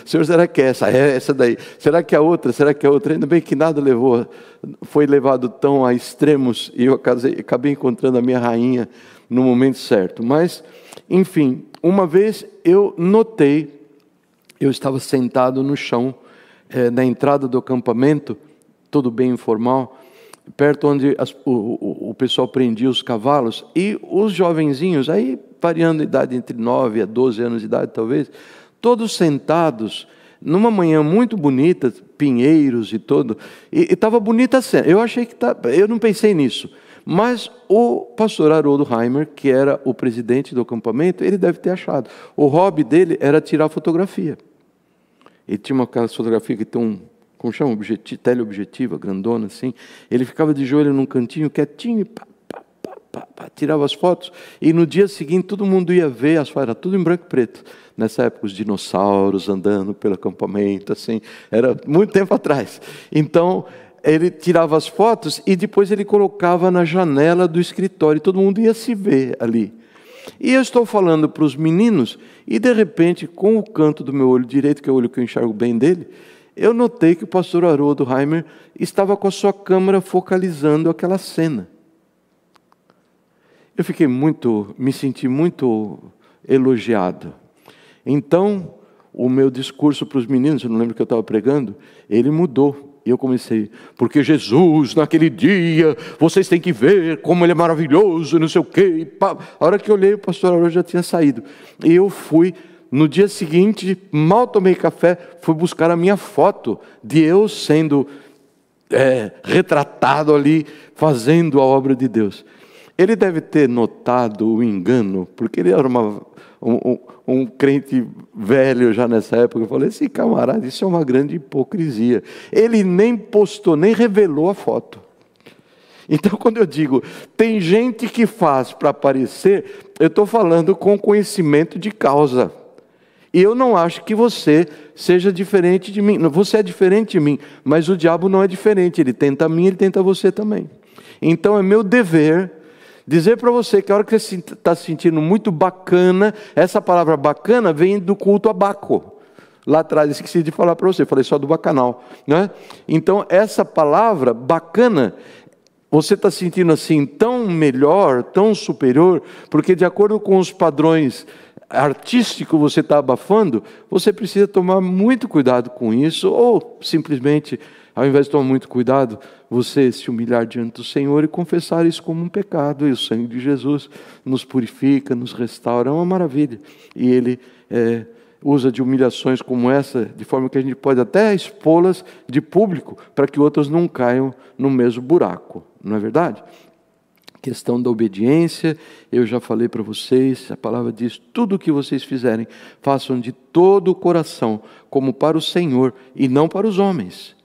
Senhor, será que é essa? É essa daí. Será que é a outra? Será que é a outra? Ainda bem que nada foi levado tão a extremos, e eu acabei encontrando a minha rainha no momento certo. Mas, enfim, uma vez eu notei, eu estava sentado no chão, na entrada do acampamento, tudo bem informal, perto onde o pessoal prendia os cavalos, e os jovenzinhos, aí variando a idade entre 9 a 12 anos de idade talvez, todos sentados, numa manhã muito bonita, pinheiros e tudo, e estava bonita a cena. Eu não pensei nisso, mas o pastor Haroldo Heimer, que era o presidente do acampamento, ele deve ter achado. O hobby dele era tirar fotografia. Ele tinha aquela fotografia que tem como chama? Teleobjetiva, grandona assim. Ele ficava de joelho num cantinho, quietinho, e tirava as fotos. E no dia seguinte todo mundo ia ver as fotos, era tudo em branco e preto. Nessa época os dinossauros andando pelo acampamento, assim, era muito tempo atrás. Então ele tirava as fotos e depois ele colocava na janela do escritório, e todo mundo ia se ver ali. E eu estou falando para os meninos, e de repente, com o canto do meu olho direito, que é o olho que eu enxergo bem dele, eu notei que o pastor Haroldo Heimer estava com a sua câmera focalizando aquela cena. Eu me senti muito elogiado. Então, o meu discurso para os meninos, eu não lembro que eu estava pregando, ele mudou. E eu comecei: porque Jesus, naquele dia, vocês têm que ver como Ele é maravilhoso, não sei o quê. A hora que eu olhei, o pastor Haroldo já tinha saído. E eu fui, no dia seguinte, mal tomei café, fui buscar a minha foto de eu sendo retratado ali, fazendo a obra de Deus. Ele deve ter notado o engano, porque ele era um crente velho já nessa época. Eu falei: esse camarada, isso é uma grande hipocrisia. Ele nem postou, nem revelou a foto. Então, quando eu digo, tem gente que faz para aparecer, eu estou falando com conhecimento de causa. E eu não acho que você seja diferente de mim. Você é diferente de mim, mas o diabo não é diferente. Ele tenta a mim, ele tenta você também. Então, é meu dever dizer para você que a hora que você está se sentindo muito bacana, essa palavra bacana vem do culto a Baco. Lá atrás, esqueci de falar para você, falei só do bacanal, né? Então, essa palavra bacana, você está sentindo assim tão melhor, tão superior, porque de acordo com os padrões artísticos você está abafando, você precisa tomar muito cuidado com isso, ou simplesmente, ao invés de tomar muito cuidado, você se humilhar diante do Senhor e confessar isso como um pecado. E o sangue de Jesus nos purifica, nos restaura, é uma maravilha. E Ele usa de humilhações como essa, de forma que a gente pode até expô-las de público, para que outras não caiam no mesmo buraco, não é verdade? Questão da obediência, eu já falei para vocês, a palavra diz, tudo o que vocês fizerem, façam de todo o coração, como para o Senhor e não para os homens,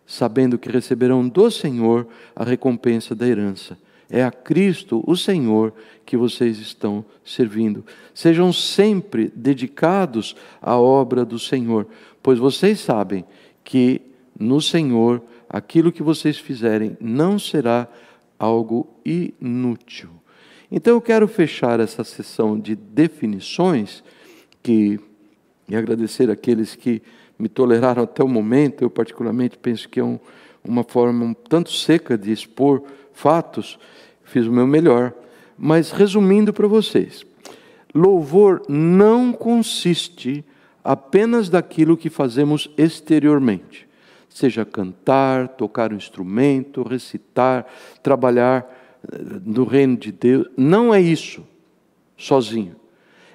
sabendo que receberão do Senhor a recompensa da herança. É a Cristo, o Senhor, que vocês estão servindo. Sejam sempre dedicados à obra do Senhor, pois vocês sabem que no Senhor, aquilo que vocês fizerem não será algo inútil. Então eu quero fechar essa sessão de definições e agradecer àqueles que me toleraram até o momento. Eu particularmente penso que é uma forma um tanto seca de expor fatos. Fiz o meu melhor, mas resumindo para vocês, louvor não consiste apenas daquilo que fazemos exteriormente, seja cantar, tocar um instrumento, recitar, trabalhar no reino de Deus. Não é isso sozinho.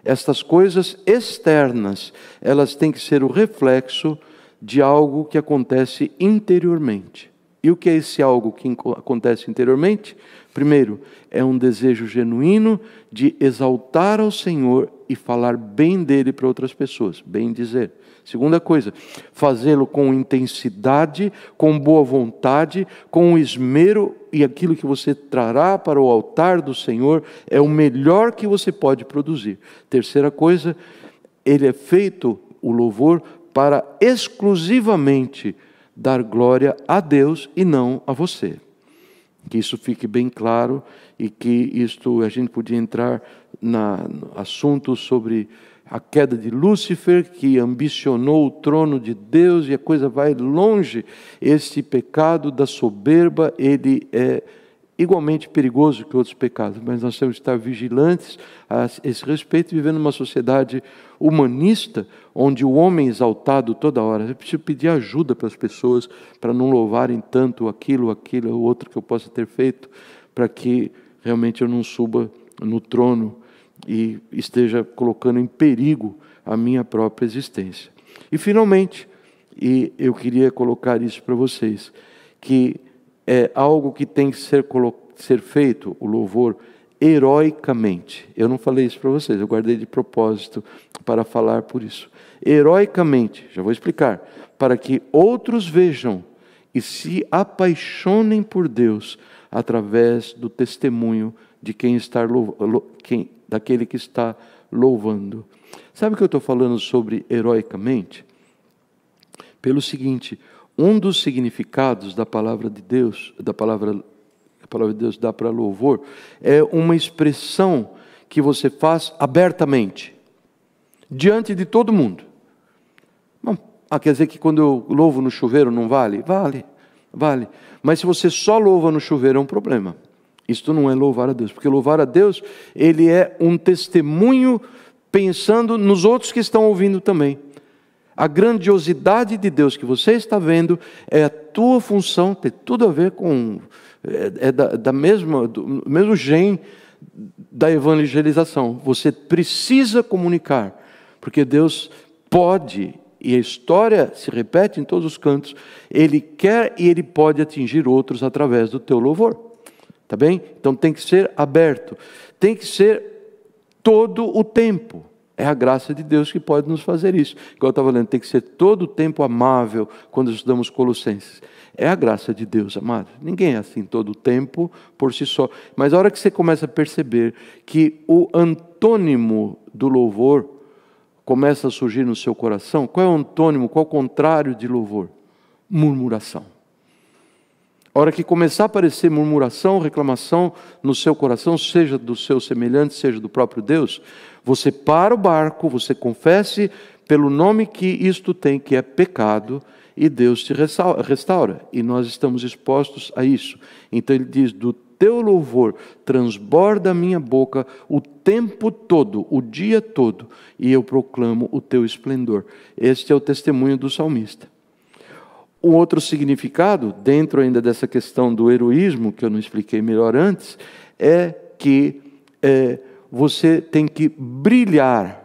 Estas coisas externas, elas têm que ser o reflexo de algo que acontece interiormente. E o que é esse algo que acontece interiormente? Primeiro, é um desejo genuíno de exaltar ao Senhor e falar bem dele para outras pessoas, bem dizer. Segunda coisa, fazê-lo com intensidade, com boa vontade, com esmero, e aquilo que você trará para o altar do Senhor é o melhor que você pode produzir. Terceira coisa, ele é feito, o louvor, para exclusivamente dar glória a Deus e não a você. Que isso fique bem claro e que isto, a gente podia entrar no assunto sobre a queda de Lúcifer, que ambicionou o trono de Deus, e a coisa vai longe. Esse pecado da soberba, ele é igualmente perigoso que outros pecados, mas nós temos que estar vigilantes a esse respeito, vivendo numa sociedade humanista, onde o homem é exaltado toda hora. Eu preciso pedir ajuda para as pessoas, para não louvarem tanto aquilo, o outro que eu possa ter feito, para que realmente eu não suba no trono e esteja colocando em perigo a minha própria existência. E finalmente, e eu queria colocar isso para vocês, que é algo que tem que ser feito, o louvor, heroicamente. Eu não falei isso para vocês, eu guardei de propósito para falar por isso. Heroicamente, já vou explicar, para que outros vejam e se apaixonem por Deus através do testemunho de daquele que está louvando. Sabe o que eu estou falando sobre heroicamente? Pelo seguinte, um dos significados da palavra de Deus, a palavra de Deus dá para louvor, é uma expressão que você faz abertamente, diante de todo mundo. Bom, quer dizer que quando eu louvo no chuveiro não vale? Vale. Mas se você só louva no chuveiro é um problema. Isto não é louvar a Deus, porque louvar a Deus, ele é um testemunho pensando nos outros que estão ouvindo também. A grandiosidade de Deus que você está vendo é a tua função, tem tudo a ver com, do mesmo gene da evangelização. Você precisa comunicar, porque Deus pode, e a história se repete em todos os cantos, Ele quer e Ele pode atingir outros através do teu louvor. Tá bem? Então tem que ser aberto, tem que ser todo o tempo. É a graça de Deus que pode nos fazer isso. Igual eu estava lendo, tem que ser todo o tempo amável quando estudamos Colossenses. É a graça de Deus, amado. Ninguém é assim todo o tempo por si só. Mas a hora que você começa a perceber que o antônimo do louvor começa a surgir no seu coração, qual é o antônimo, qual é o contrário de louvor? Murmuração. A hora que começar a aparecer murmuração, reclamação no seu coração, seja do seu semelhante, seja do próprio Deus, você para o barco, você confesse pelo nome que isto tem, que é pecado, e Deus te restaura. E nós estamos expostos a isso. Então ele diz, do teu louvor transborda a minha boca o tempo todo, o dia todo, e eu proclamo o teu esplendor. Este é o testemunho do salmista. Um outro significado, dentro ainda dessa questão do heroísmo, que eu não expliquei melhor antes, é que você tem que brilhar.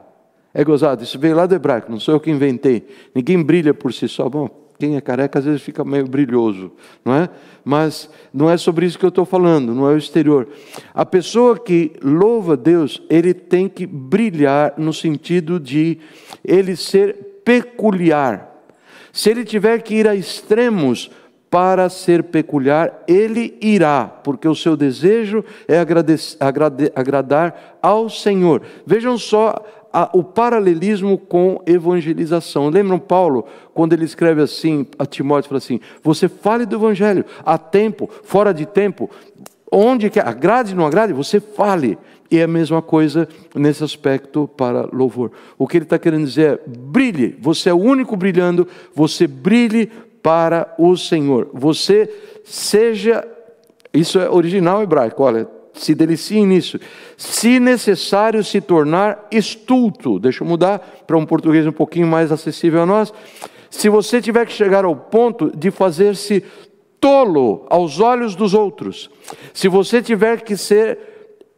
É gozado, isso veio lá do hebraico, não sou eu que inventei. Ninguém brilha por si só. Bom, quem é careca às vezes fica meio brilhoso, não é? Mas não é sobre isso que eu estou falando, não é o exterior. A pessoa que louva a Deus, ele tem que brilhar no sentido de ele ser peculiar. Se ele tiver que ir a extremos para ser peculiar, ele irá, porque o seu desejo é agradar ao Senhor. Vejam só o paralelismo com evangelização. Lembram Paulo, quando ele escreve assim a Timóteo, fala assim: você fale do evangelho, a tempo, fora de tempo, onde quer, agrade, não agrade, você fale. E é a mesma coisa nesse aspecto para louvor. O que ele está querendo dizer é: brilhe, você é o único brilhando, você brilhe para o Senhor. Você seja, isso é original hebraico, olha, se deliciem nisso. Se necessário se tornar estulto, deixa eu mudar para um português um pouquinho mais acessível a nós. Se você tiver que chegar ao ponto de fazer-se tolo aos olhos dos outros, se você tiver que ser,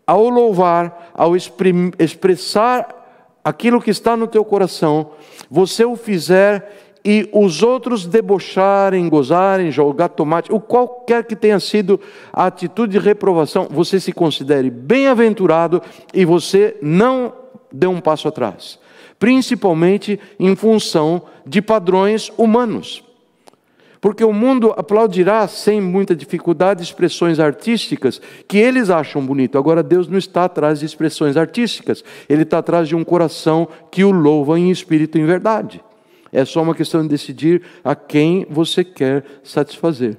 ao louvar, ao expressar aquilo que está no teu coração, você o fizer e os outros debocharem, gozarem, jogar tomate, ou qualquer que tenha sido a atitude de reprovação, você se considere bem-aventurado e você não dê um passo atrás, principalmente em função de padrões humanos. Porque o mundo aplaudirá sem muita dificuldade expressões artísticas que eles acham bonito. Agora Deus não está atrás de expressões artísticas, Ele está atrás de um coração que o louva em espírito e em verdade. É só uma questão de decidir a quem você quer satisfazer.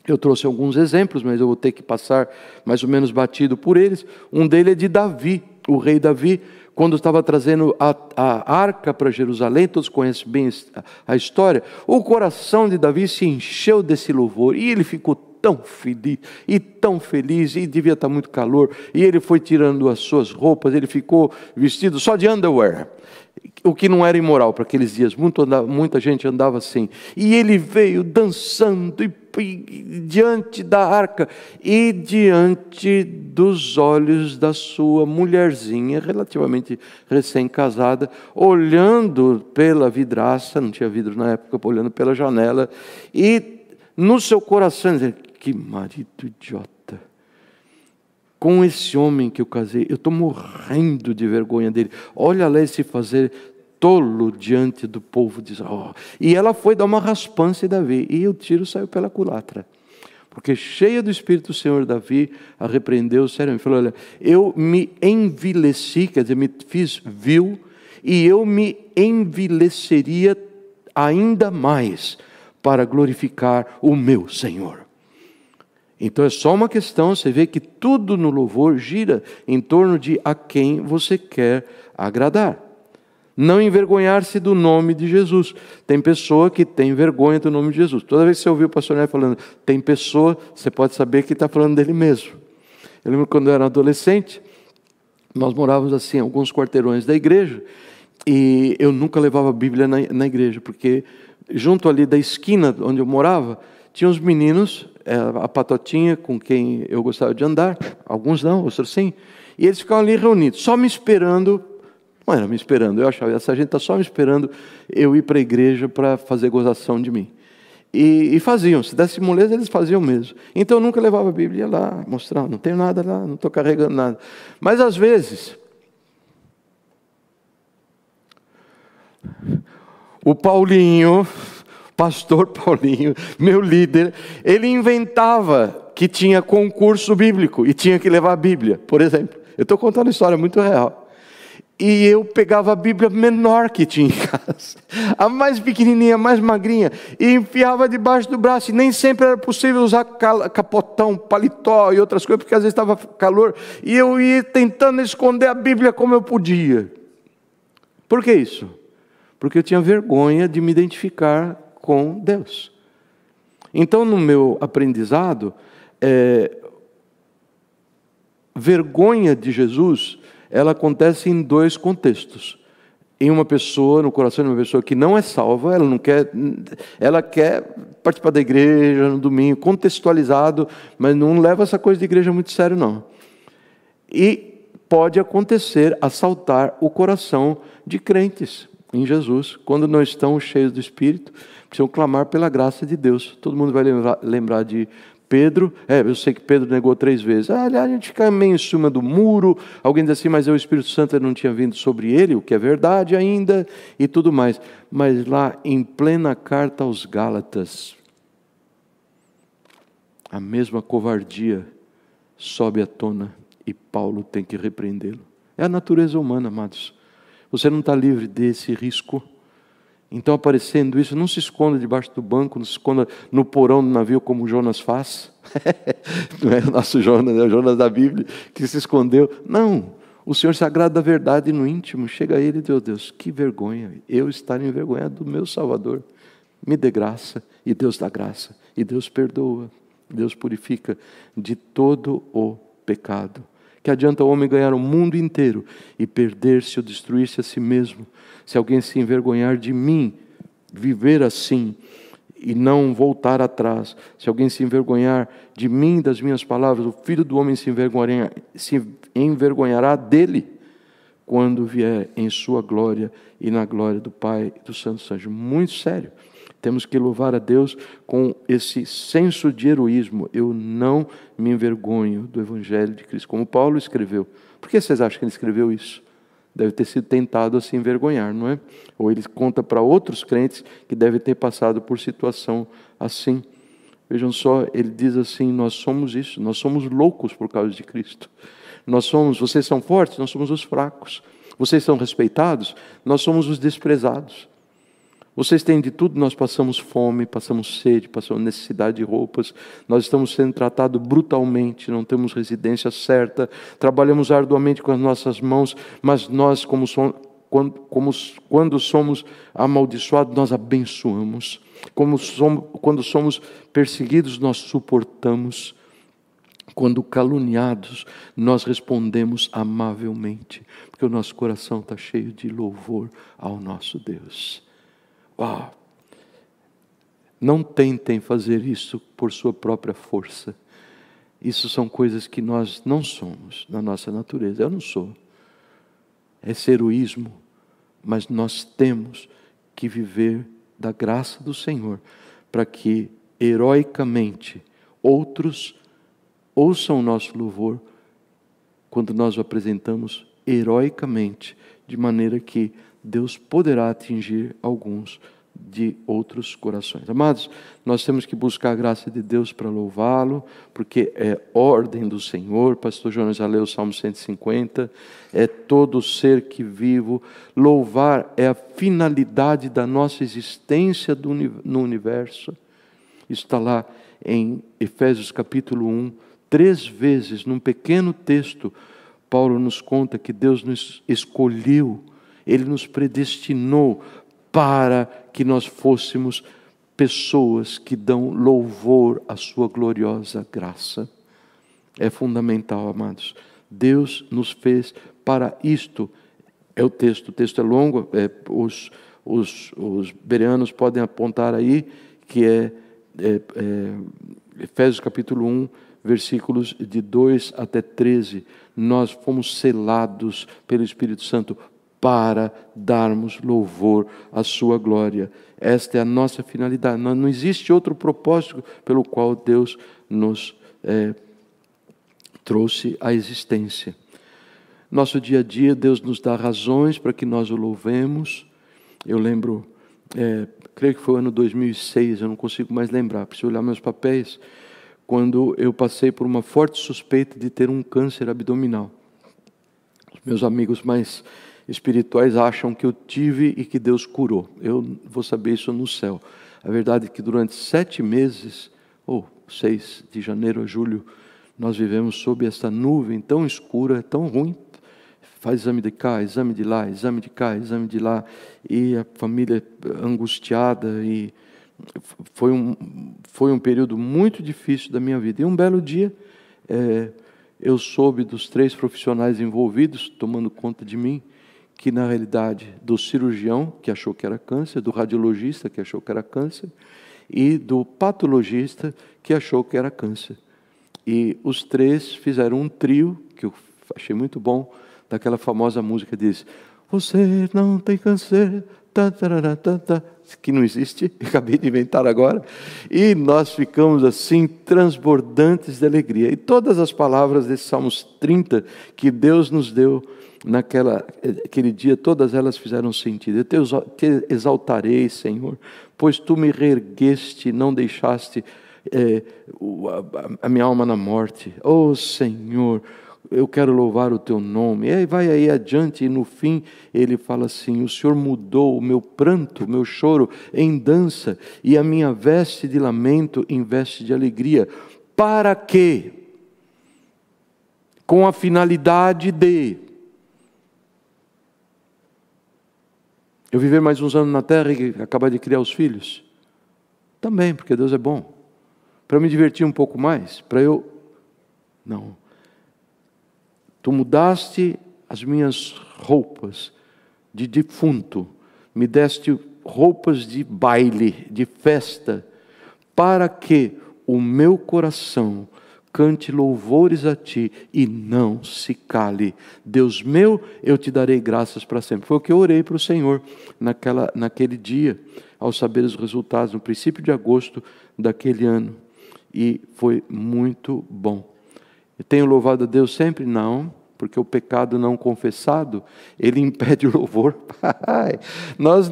Eu trouxe alguns exemplos, mas eu vou ter que passar mais ou menos batido por eles. Um deles é de Davi, o rei Davi, quando estava trazendo a arca para Jerusalém, todos conhecem bem a história, o coração de Davi se encheu desse louvor, e ele ficou tão feliz, e devia estar muito calor, e ele foi tirando as suas roupas, ele ficou vestido só de underwear, o que não era imoral para aqueles dias, muita gente andava assim, e ele veio dançando, e diante da arca, e diante dos olhos da sua mulherzinha, relativamente recém-casada, olhando pela vidraça, não tinha vidro na época, olhando pela janela, e no seu coração, dizendo: que marido idiota, com esse homem que eu casei, eu estou morrendo de vergonha dele, olha lá se fazer tolo diante do povo de Israel. E ela foi dar uma raspança em Davi, e o tiro saiu pela culatra, porque cheia do Espírito do Senhor, Davi a repreendeu seriamente, falou: olha, eu me envileci, quer dizer, me fiz vil, e eu me envileceria ainda mais para glorificar o meu Senhor. Então é só uma questão, você vê que tudo no louvor gira em torno de a quem você quer agradar. Não envergonhar-se do nome de Jesus. Tem pessoa que tem vergonha do nome de Jesus. Toda vez que você ouviu o pastor Nery falando, tem pessoa, você pode saber que está falando dele mesmo. Eu lembro quando eu era adolescente, nós morávamos assim, alguns quarteirões da igreja, e eu nunca levava a Bíblia na igreja, porque junto ali da esquina onde eu morava, tinha uns meninos, a patotinha com quem eu gostava de andar, alguns não, outros sim, e eles ficavam ali reunidos, só me esperando. Não era me esperando, eu achava, essa gente está só me esperando eu ir para a igreja para fazer gozação de mim. E faziam, se desse moleza, eles faziam mesmo. Então eu nunca levava a Bíblia lá, mostrar, não tenho nada lá, não estou carregando nada. Mas às vezes, o Paulinho, pastor Paulinho, meu líder, ele inventava que tinha concurso bíblico e tinha que levar a Bíblia, por exemplo. Eu estou contando uma história muito real. E eu pegava a Bíblia menor que tinha em casa, a mais pequenininha, a mais magrinha, e enfiava debaixo do braço, e nem sempre era possível usar capotão, paletó e outras coisas, porque às vezes estava calor, e eu ia tentando esconder a Bíblia como eu podia. Por que isso? Porque eu tinha vergonha de me identificar com Deus. Então, no meu aprendizado, vergonha de Jesus, ela acontece em dois contextos. Em uma pessoa, no coração de uma pessoa que não é salva, ela quer participar da igreja no domingo, contextualizado, mas não leva essa coisa de igreja muito sério, não. E pode acontecer assaltar o coração de crentes. em Jesus. Quando não estão cheios do Espírito, precisam clamar pela graça de Deus. Todo mundo vai lembrar de Pedro. Eu sei que Pedro negou 3 vezes. Aliás, a gente fica meio em cima do muro. Alguém diz assim, mas o Espírito Santo não tinha vindo sobre ele, o que é verdade ainda, e tudo mais. Mas lá em plena carta aos Gálatas, a mesma covardia sobe à tona e Paulo tem que repreendê-lo. É a natureza humana, amados. Você não está livre desse risco. Então, aparecendo isso, não se esconda debaixo do banco, não se esconda no porão do navio como Jonas faz. Não é o nosso Jonas, é o Jonas da Bíblia que se escondeu. Não, o Senhor sagrado da verdade no íntimo. Chega a Ele e diz, oh Deus, que vergonha, eu estar envergonhado do meu Salvador. Me dê graça, e Deus dá graça, e Deus perdoa, Deus purifica de todo o pecado. Que adianta o homem ganhar o mundo inteiro e perder-se ou destruir-se a si mesmo, se alguém se envergonhar de mim, viver assim e não voltar atrás, se alguém se envergonhar de mim, das minhas palavras, o Filho do homem se envergonhará dele, quando vier em sua glória e na glória do Pai e dos santos anjos. Muito sério. Temos que louvar a Deus com esse senso de heroísmo. Eu não me envergonho do Evangelho de Cristo, como Paulo escreveu. Por que vocês acham que ele escreveu isso? Deve ter sido tentado a se envergonhar, não é? Ou ele conta para outros crentes que devem ter passado por situação assim. Vejam só, ele diz assim, nós somos isso, nós somos loucos por causa de Cristo. Vocês são fortes, nós somos os fracos. Vocês são respeitados, nós somos os desprezados. Vocês têm de tudo, nós passamos fome, passamos sede, passamos necessidade de roupas, nós estamos sendo tratados brutalmente, não temos residência certa, trabalhamos arduamente com as nossas mãos, mas nós, quando somos amaldiçoados, nós abençoamos. Quando somos perseguidos, nós suportamos. Quando caluniados, nós respondemos amavelmente, porque o nosso coração está cheio de louvor ao nosso Deus. Uau! Não tentem fazer isso por sua própria força. Isso são coisas que nós não somos na nossa natureza. Eu não sou. Esse heroísmo, mas nós temos que viver da graça do Senhor, para que heroicamente outros ouçam o nosso louvor quando nós o apresentamos heroicamente, de maneira que Deus poderá atingir alguns de outros corações. Amados, nós temos que buscar a graça de Deus para louvá-lo, porque é ordem do Senhor. Pastor Jonas já leu o Salmo 150, é todo ser que vivo. Louvar é a finalidade da nossa existência no universo. Isso está lá em Efésios capítulo 1, 3 vezes, num pequeno texto, Paulo nos conta que Deus nos escolheu, Ele nos predestinou para que nós fôssemos pessoas que dão louvor à sua gloriosa graça. É fundamental, amados. Deus nos fez para isto. É o texto é longo, os bereanos podem apontar aí, que é Efésios capítulo 1, versículos de 2 até 13. Nós fomos selados pelo Espírito Santo para darmos louvor à sua glória. Esta é a nossa finalidade. Não existe outro propósito pelo qual Deus nos trouxe à existência. Nosso dia a dia, Deus nos dá razões para que nós o louvemos. Eu lembro, creio que foi o ano 2006, eu não consigo mais lembrar, preciso olhar meus papéis, quando eu passei por uma forte suspeita de ter um câncer abdominal. Os meus amigos mais espirituais acham que eu tive e que Deus curou. Eu vou saber isso no céu. A verdade é que durante 7 meses, 6 de janeiro a julho, nós vivemos sob essa nuvem tão escura, tão ruim. Faz exame de cá, exame de lá, exame de cá, exame de lá, e a família angustiada, e foi um período muito difícil da minha vida. E um belo dia, eu soube dos 3 profissionais envolvidos, tomando conta de mim, que na realidade, do cirurgião, que achou que era câncer, do radiologista, que achou que era câncer, e do patologista, que achou que era câncer. E os 3 fizeram um trio, que eu achei muito bom, daquela famosa música que diz: Você não tem câncer, que não existe, acabei de inventar agora, e nós ficamos assim transbordantes de alegria. E todas as palavras desse Salmos 30 que Deus nos deu naquele dia, todas elas fizeram sentido. Eu te exaltarei, Senhor, pois Tu me reergueste, não deixaste a minha alma na morte. Oh Senhor, eu quero louvar o Teu nome. E aí vai aí adiante, e no fim ele fala assim: o Senhor mudou o meu pranto, o meu choro em dança, e a minha veste de lamento em veste de alegria. Para quê? Com a finalidade de eu viver mais uns anos na terra e acabar de criar os filhos? Também, porque Deus é bom. Para me divertir um pouco mais? Para eu... Não. Tu mudaste as minhas roupas de defunto, me deste roupas de baile, de festa, para que o meu coração cante louvores a Ti e não se cale. Deus meu, eu Te darei graças para sempre. Foi o que eu orei para o Senhor naquele dia, ao saber os resultados, no princípio de agosto daquele ano. E foi muito bom. Eu tenho louvado a Deus sempre? Não, porque o pecado não confessado, ele impede o louvor. Nós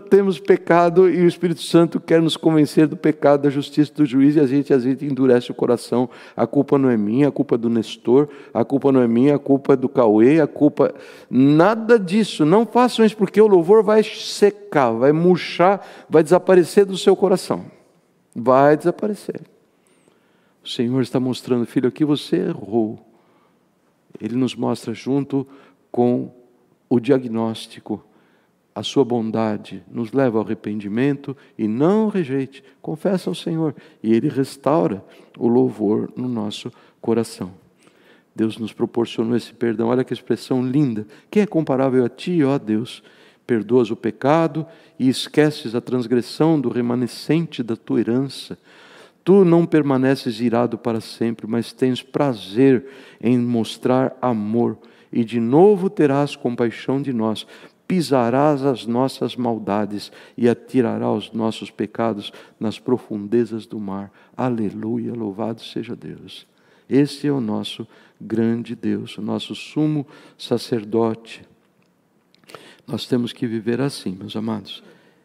temos pecado e o Espírito Santo quer nos convencer do pecado, da justiça, do juízo, e a gente às vezes endurece o coração. A culpa não é minha, a culpa é do Nestor, a culpa não é minha, a culpa é do Cauê, a culpa... Nada disso, não façam isso, porque o louvor vai secar, vai murchar, vai desaparecer do seu coração. Vai desaparecer. O Senhor está mostrando: filho, aqui você errou. Ele nos mostra junto com o diagnóstico, a sua bondade, nos leva ao arrependimento e não rejeite, confessa ao Senhor, e Ele restaura o louvor no nosso coração. Deus nos proporcionou esse perdão. Olha que expressão linda: quem é comparável a Ti, ó Deus? Perdoas o pecado e esqueces a transgressão do remanescente da Tua herança. Tu não permaneces irado para sempre, mas tens prazer em mostrar amor, e de novo terás compaixão de nós. Pisarás as nossas maldades e atirarás os nossos pecados nas profundezas do mar. Aleluia, louvado seja Deus. Esse é o nosso grande Deus, o nosso sumo sacerdote. Nós temos que viver assim, meus amados.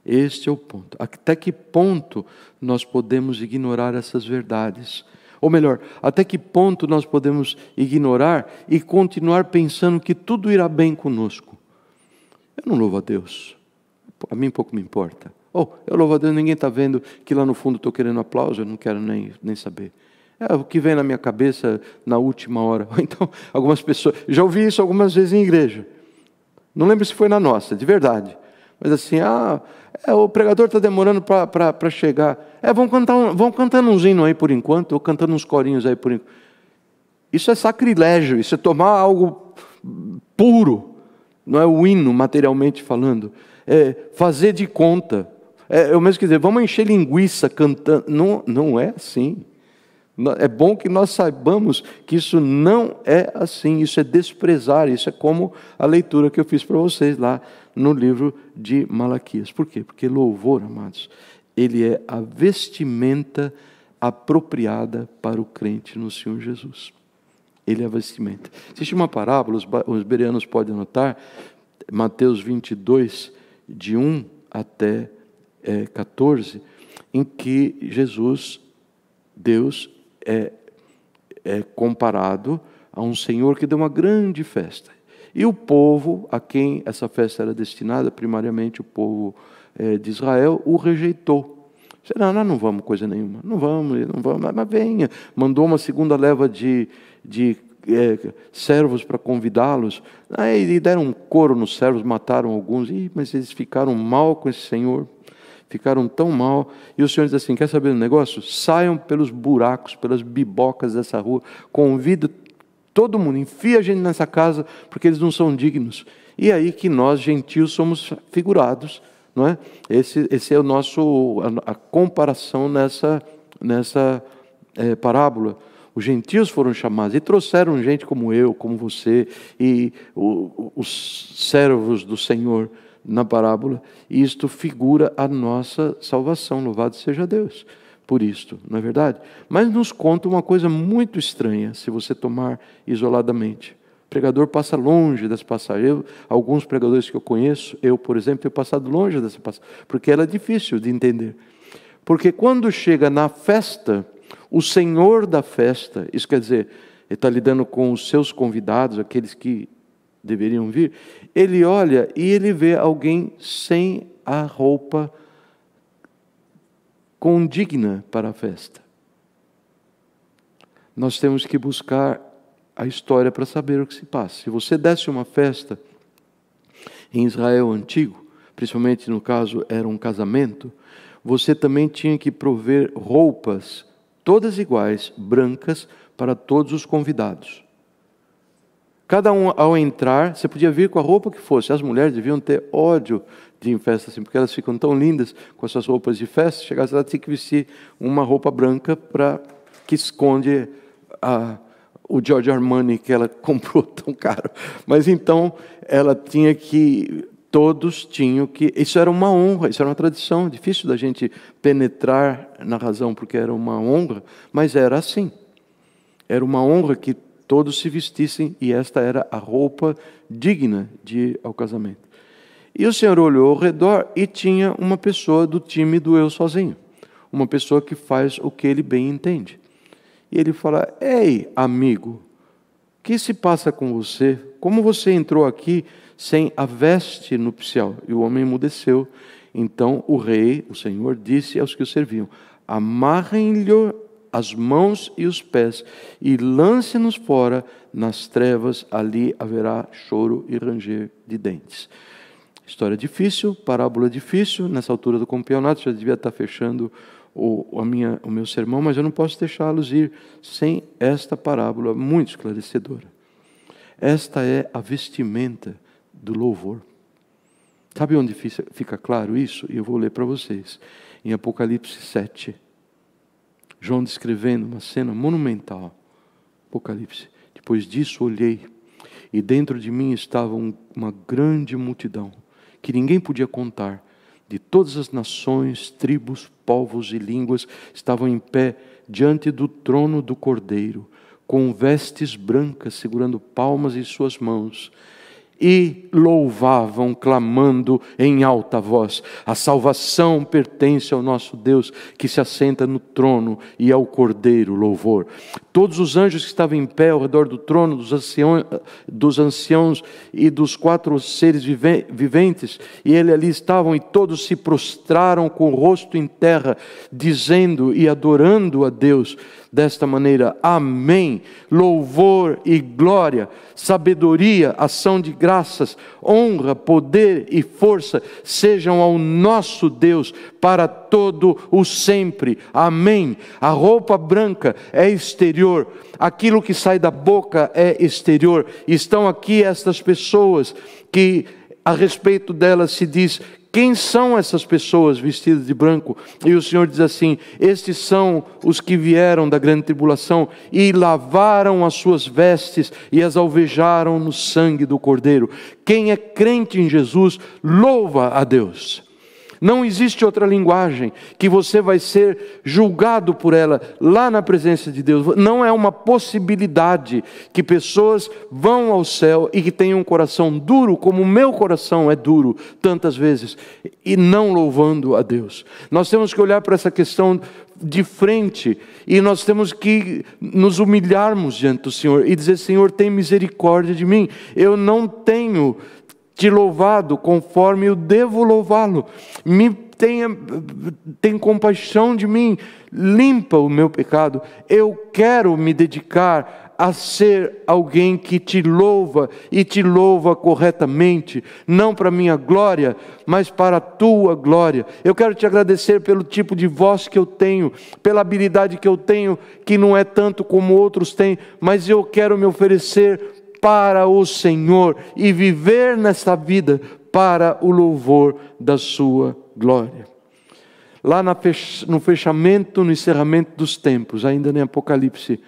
Este é o ponto. Até que ponto nós podemos ignorar essas verdades? Ou melhor, até que ponto nós podemos ignorar e continuar pensando que tudo irá bem conosco? Eu não louvo a Deus. A mim pouco me importa. Eu louvo a Deus, ninguém está vendo que lá no fundo estou querendo aplauso, eu não quero nem saber. É o que vem na minha cabeça na última hora. Então, algumas pessoas... Já ouvi isso algumas vezes em igreja. Não lembro se foi na nossa, de verdade. Mas assim, o pregador está demorando para chegar. Vão cantando uns hinos aí por enquanto, ou cantando uns corinhos aí por enquanto. Isso é sacrilégio, isso é tomar algo puro. Não é o hino, materialmente falando. É fazer de conta. É o mesmo que dizer, vamos encher linguiça cantando. Não é assim. É bom que nós saibamos que isso não é assim, isso é desprezar, isso é como a leitura que eu fiz para vocês lá no livro de Malaquias. Por quê? Porque louvor, amados, ele é a vestimenta apropriada para o crente no Senhor Jesus. Ele é a vestimenta. Existe uma parábola, os bereanos podem anotar, Mateus 22, de 1 até 14, em que Deus é comparado a um Senhor que deu uma grande festa. E o povo, a quem essa festa era destinada, primariamente o povo de Israel, o rejeitou. Não, nós não vamos coisa nenhuma, não vamos, mas venha. Mandou uma segunda leva de servos para convidá-los, e deram um coro nos servos, mataram alguns, mas eles ficaram mal com esse Senhor. Ficaram tão mal, e o Senhor diz assim: quer saber do negócio? Saiam pelos buracos, pelas bibocas dessa rua, convida todo mundo, enfia a gente nessa casa, porque eles não são dignos. E aí que nós, gentios, somos figurados, não é? Esse é a comparação nessa parábola. Os gentios foram chamados e trouxeram gente como eu, como você e os servos do Senhor na parábola. E isto figura a nossa salvação. Louvado seja Deus por isto, não é verdade? Mas nos conta uma coisa muito estranha, se você tomar isoladamente. O pregador passa longe dessa passagem. Alguns pregadores que eu conheço, eu, por exemplo, tenho passado longe dessa passagem, porque ela é difícil de entender. Porque quando chega na festa, o Senhor da festa, isso quer dizer, ele está lidando com os seus convidados, aqueles que deveriam vir, ele olha e ele vê alguém sem a roupa condigna para a festa. Nós temos que buscar a história para saber o que se passa. Se você desse uma festa em Israel antigo, principalmente no caso era um casamento, você também tinha que prover roupas todas iguais, brancas, para todos os convidados. Cada um, ao entrar, você podia vir com a roupa que fosse. As mulheres deviam ter ódio de ir em festa assim, porque elas ficam tão lindas com essas roupas de festa. Chegasse lá, tinha que vestir uma roupa branca que esconde o Giorgio Armani que ela comprou tão caro. Mas então, ela tinha que... Todos tinham que... Isso era uma honra, isso era uma tradição. Difícil da gente penetrar na razão, porque era uma honra, mas era assim. Era uma honra que todos se vestissem, e esta era a roupa digna de ir ao casamento. E o Senhor olhou ao redor e tinha uma pessoa do time do eu sozinho. Uma pessoa que faz o que ele bem entende. E ele fala: ei, amigo, o que se passa com você? Como você entrou aqui sem a veste nupcial? E o homem emudeceu. Então o rei, o Senhor, disse aos que o serviam: amarrem-lhe as mãos e os pés e lance-nos fora nas trevas, ali haverá choro e ranger de dentes. História difícil, parábola difícil. Nessa altura do campeonato já devia estar fechando o meu sermão, mas eu não posso deixá-los ir sem esta parábola muito esclarecedora. Esta é a vestimenta do louvor. Sabe onde fica claro isso? E eu vou ler para vocês. Em Apocalipse 7. João descrevendo uma cena monumental. Apocalipse. Depois disso olhei, e dentro de mim estava uma grande multidão, que ninguém podia contar, de todas as nações, tribos, povos e línguas, estavam em pé diante do trono do Cordeiro, com vestes brancas, segurando palmas em suas mãos, e louvavam, clamando em alta voz: a salvação pertence ao nosso Deus, que se assenta no trono, e ao Cordeiro louvor. Todos os anjos que estavam em pé ao redor do trono, dos anciãos e dos 4 seres viventes, e ele ali estavam, e todos se prostraram com o rosto em terra, dizendo e adorando a Deus desta maneira: amém, louvor e glória, sabedoria, ação de graças, honra, poder e força sejam ao nosso Deus para todo o sempre, amém. A roupa branca é exterior, aquilo que sai da boca é exterior. Estão aqui estas pessoas que a respeito delas se diz: quem são essas pessoas vestidas de branco? E o Senhor diz assim: estes são os que vieram da grande tribulação e lavaram as suas vestes e as alvejaram no sangue do Cordeiro. Quem é crente em Jesus, louva a Deus. Não existe outra linguagem que você vai ser julgado por ela lá na presença de Deus. Não é uma possibilidade que pessoas vão ao céu e que tenham um coração duro, como o meu coração é duro tantas vezes, e não louvando a Deus. Nós temos que olhar para essa questão de frente, e nós temos que nos humilharmos diante do Senhor e dizer: Senhor, tem misericórdia de mim. Eu não tenho te louvado conforme eu devo louvá-lo. Tem compaixão de mim, limpa o meu pecado. Eu quero me dedicar a ser alguém que te louva, e te louva corretamente, não para minha glória, mas para a tua glória. Eu quero te agradecer pelo tipo de voz que eu tenho, pela habilidade que eu tenho, que não é tanto como outros têm, mas eu quero me oferecer para o Senhor e viver nesta vida para o louvor da sua glória. Lá no fechamento, no encerramento dos tempos, ainda em Apocalipse,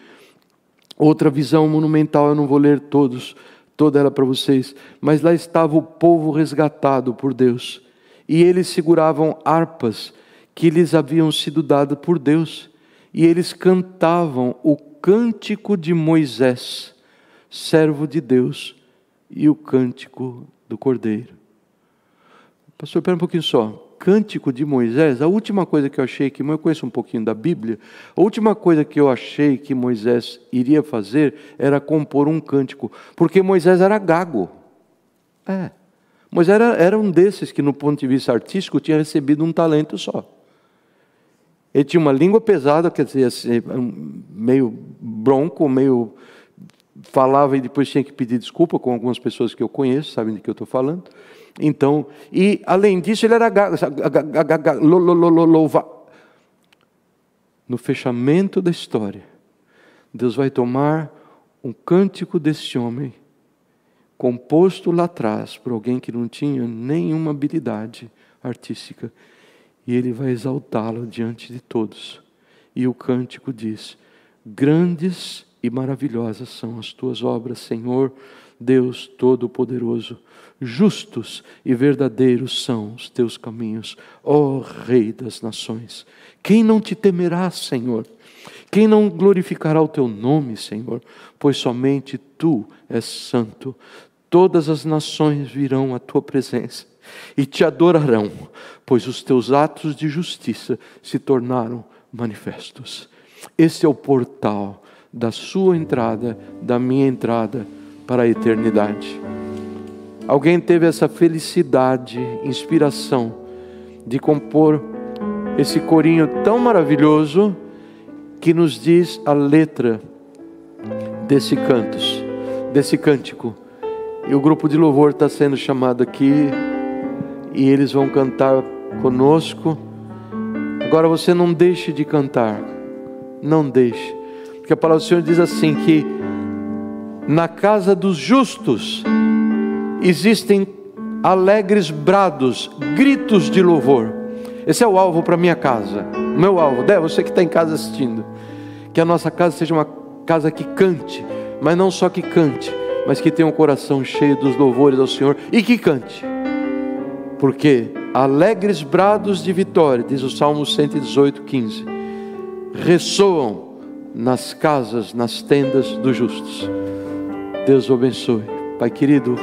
Outra visão monumental, eu não vou ler toda ela para vocês, mas lá estava o povo resgatado por Deus, e eles seguravam harpas que lhes haviam sido dadas por Deus, e eles cantavam o cântico de Moisés, servo de Deus, e o cântico do Cordeiro. Pastor, espera um pouquinho só. Cântico de Moisés, a última coisa que eu achei que, eu conheço um pouquinho da Bíblia, a última coisa que eu achei que Moisés iria fazer era compor um cântico, porque Moisés era gago. Moisés era um desses que, no ponto de vista artístico, tinha recebido um talento só. Ele tinha uma língua pesada, quer dizer, assim, meio bronco, meio falava e depois tinha que pedir desculpa, com algumas pessoas que eu conheço, sabem de que eu estou falando. Então, e além disso, ele era no fechamento da história, Deus vai tomar um cântico desse homem, composto lá atrás por alguém que não tinha nenhuma habilidade artística, e ele vai exaltá-lo diante de todos. E o cântico diz: grandes e maravilhosas são as tuas obras, Senhor Deus Todo-Poderoso. Justos e verdadeiros são os teus caminhos, ó Rei das nações. Quem não te temerá, Senhor? Quem não glorificará o teu nome, Senhor? Pois somente tu és santo. Todas as nações virão à tua presença e te adorarão, pois os teus atos de justiça se tornaram manifestos. Esse é o portal da sua entrada, da minha entrada para a eternidade. Alguém teve essa felicidade, inspiração de compor esse corinho tão maravilhoso que nos diz a letra desse cântico. E o grupo de louvor está sendo chamado aqui e eles vão cantar conosco. Agora você não deixe de cantar, não deixe, porque a palavra do Senhor diz assim, que na casa dos justos existem alegres brados, gritos de louvor. Esse é o alvo para a minha casa, o meu alvo. Você que está em casa assistindo, que a nossa casa seja uma casa que cante, mas não só que cante, mas que tenha um coração cheio dos louvores ao Senhor e que cante, porque alegres brados de vitória, diz o Salmo 118:15, ressoam nas casas, nas tendas dos justos. Deus o abençoe. Pai querido,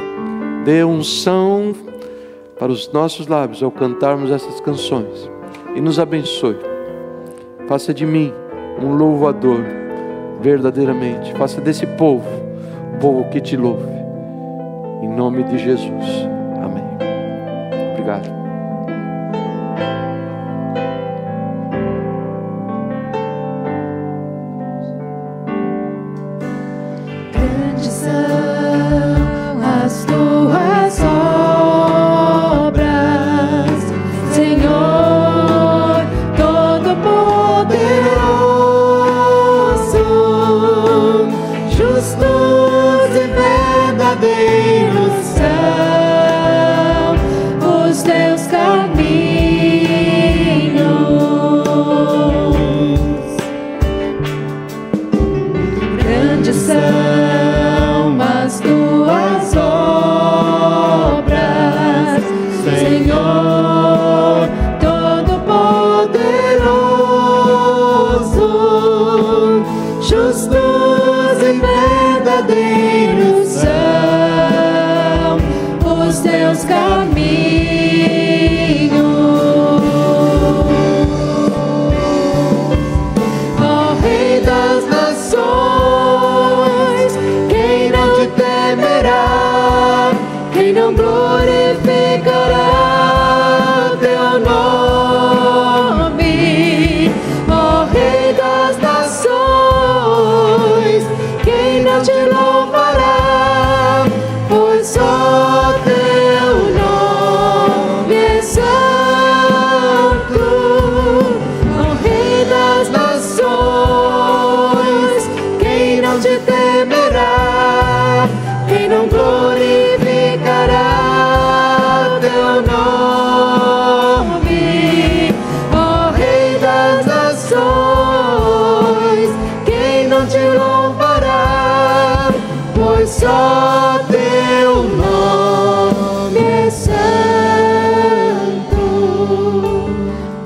dê unção para os nossos lábios ao cantarmos essas canções e nos abençoe. Faça de mim um louvador verdadeiramente. Faça desse povo um povo que te louve, em nome de Jesus, amém. Obrigado. As tuas obras, Senhor Todo-Poderoso, justos e verdadeiros são os teus caminhos. Grandes são as tuas obras, Senhor Todo-Poderoso, justos e verdadeiros são os teus caminhos. Ó Rei das nações, quem não te temerá? Quem não glorificará teu nome? Ó Rei das nações, quem não te louvará? Pois só teu nome é santo. Ó Rei das nações, quem não te temerá? Quem não glorificará teu nome? Ó Rei das nações, quem não te louvará? só teu nome é santo.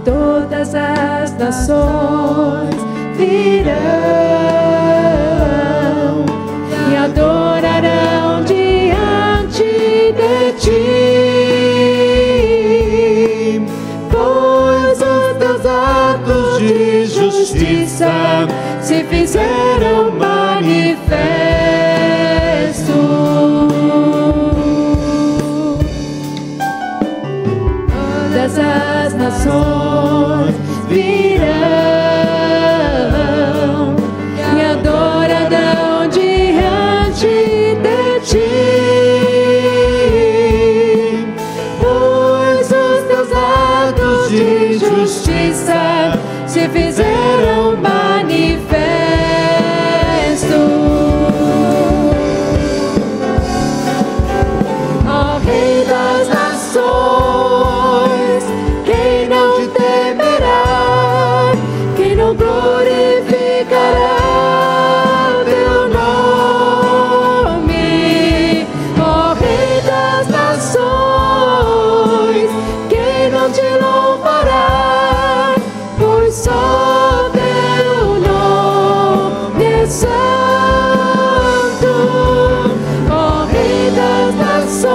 Todas as nações virão e adorarão diante de ti, pois os teus atos de justiça se fizeram manifestos. Todas as nações virão e adorarão diante de ti, pois os teus atos de justiça se fizeram manifestos. Ó Rei das nações, quem não te temerá, quem não glorificará teu nome? Ó Rei das nações, quem não te louvará, pois só teu nome é santo. Ó Rei das nações,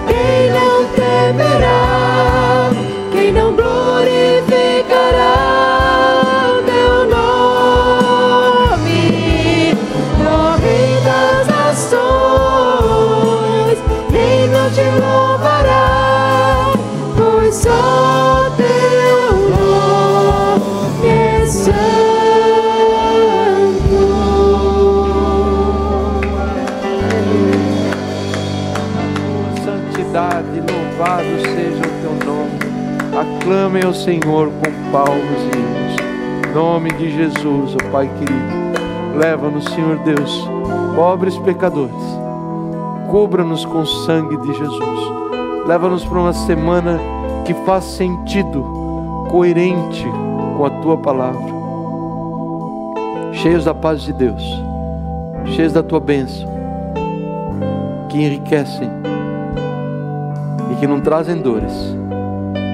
quem não temerá, quem não glorificará teu nome? Ó Rei das nações, quem não te louvará, pois só teu nome é santo. Santidade, louvado seja o teu nome. Aclamem ao Senhor com palmas e hinos. Em nome de Jesus, ó Pai querido, leva-nos, Senhor Deus, pobres pecadores, cubra-nos com o sangue de Jesus. Leva-nos para uma semana que faz sentido, coerente com a tua palavra, cheios da paz de Deus, cheios da tua bênção, que enriquecem e que não trazem dores.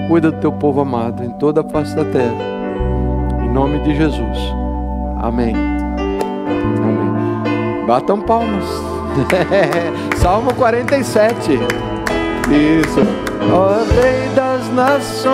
Cuida do teu povo amado em toda a face da terra, em nome de Jesus, amém. Amém. Batam palmas. Salmo 47. Isso. Ó Rei das nações,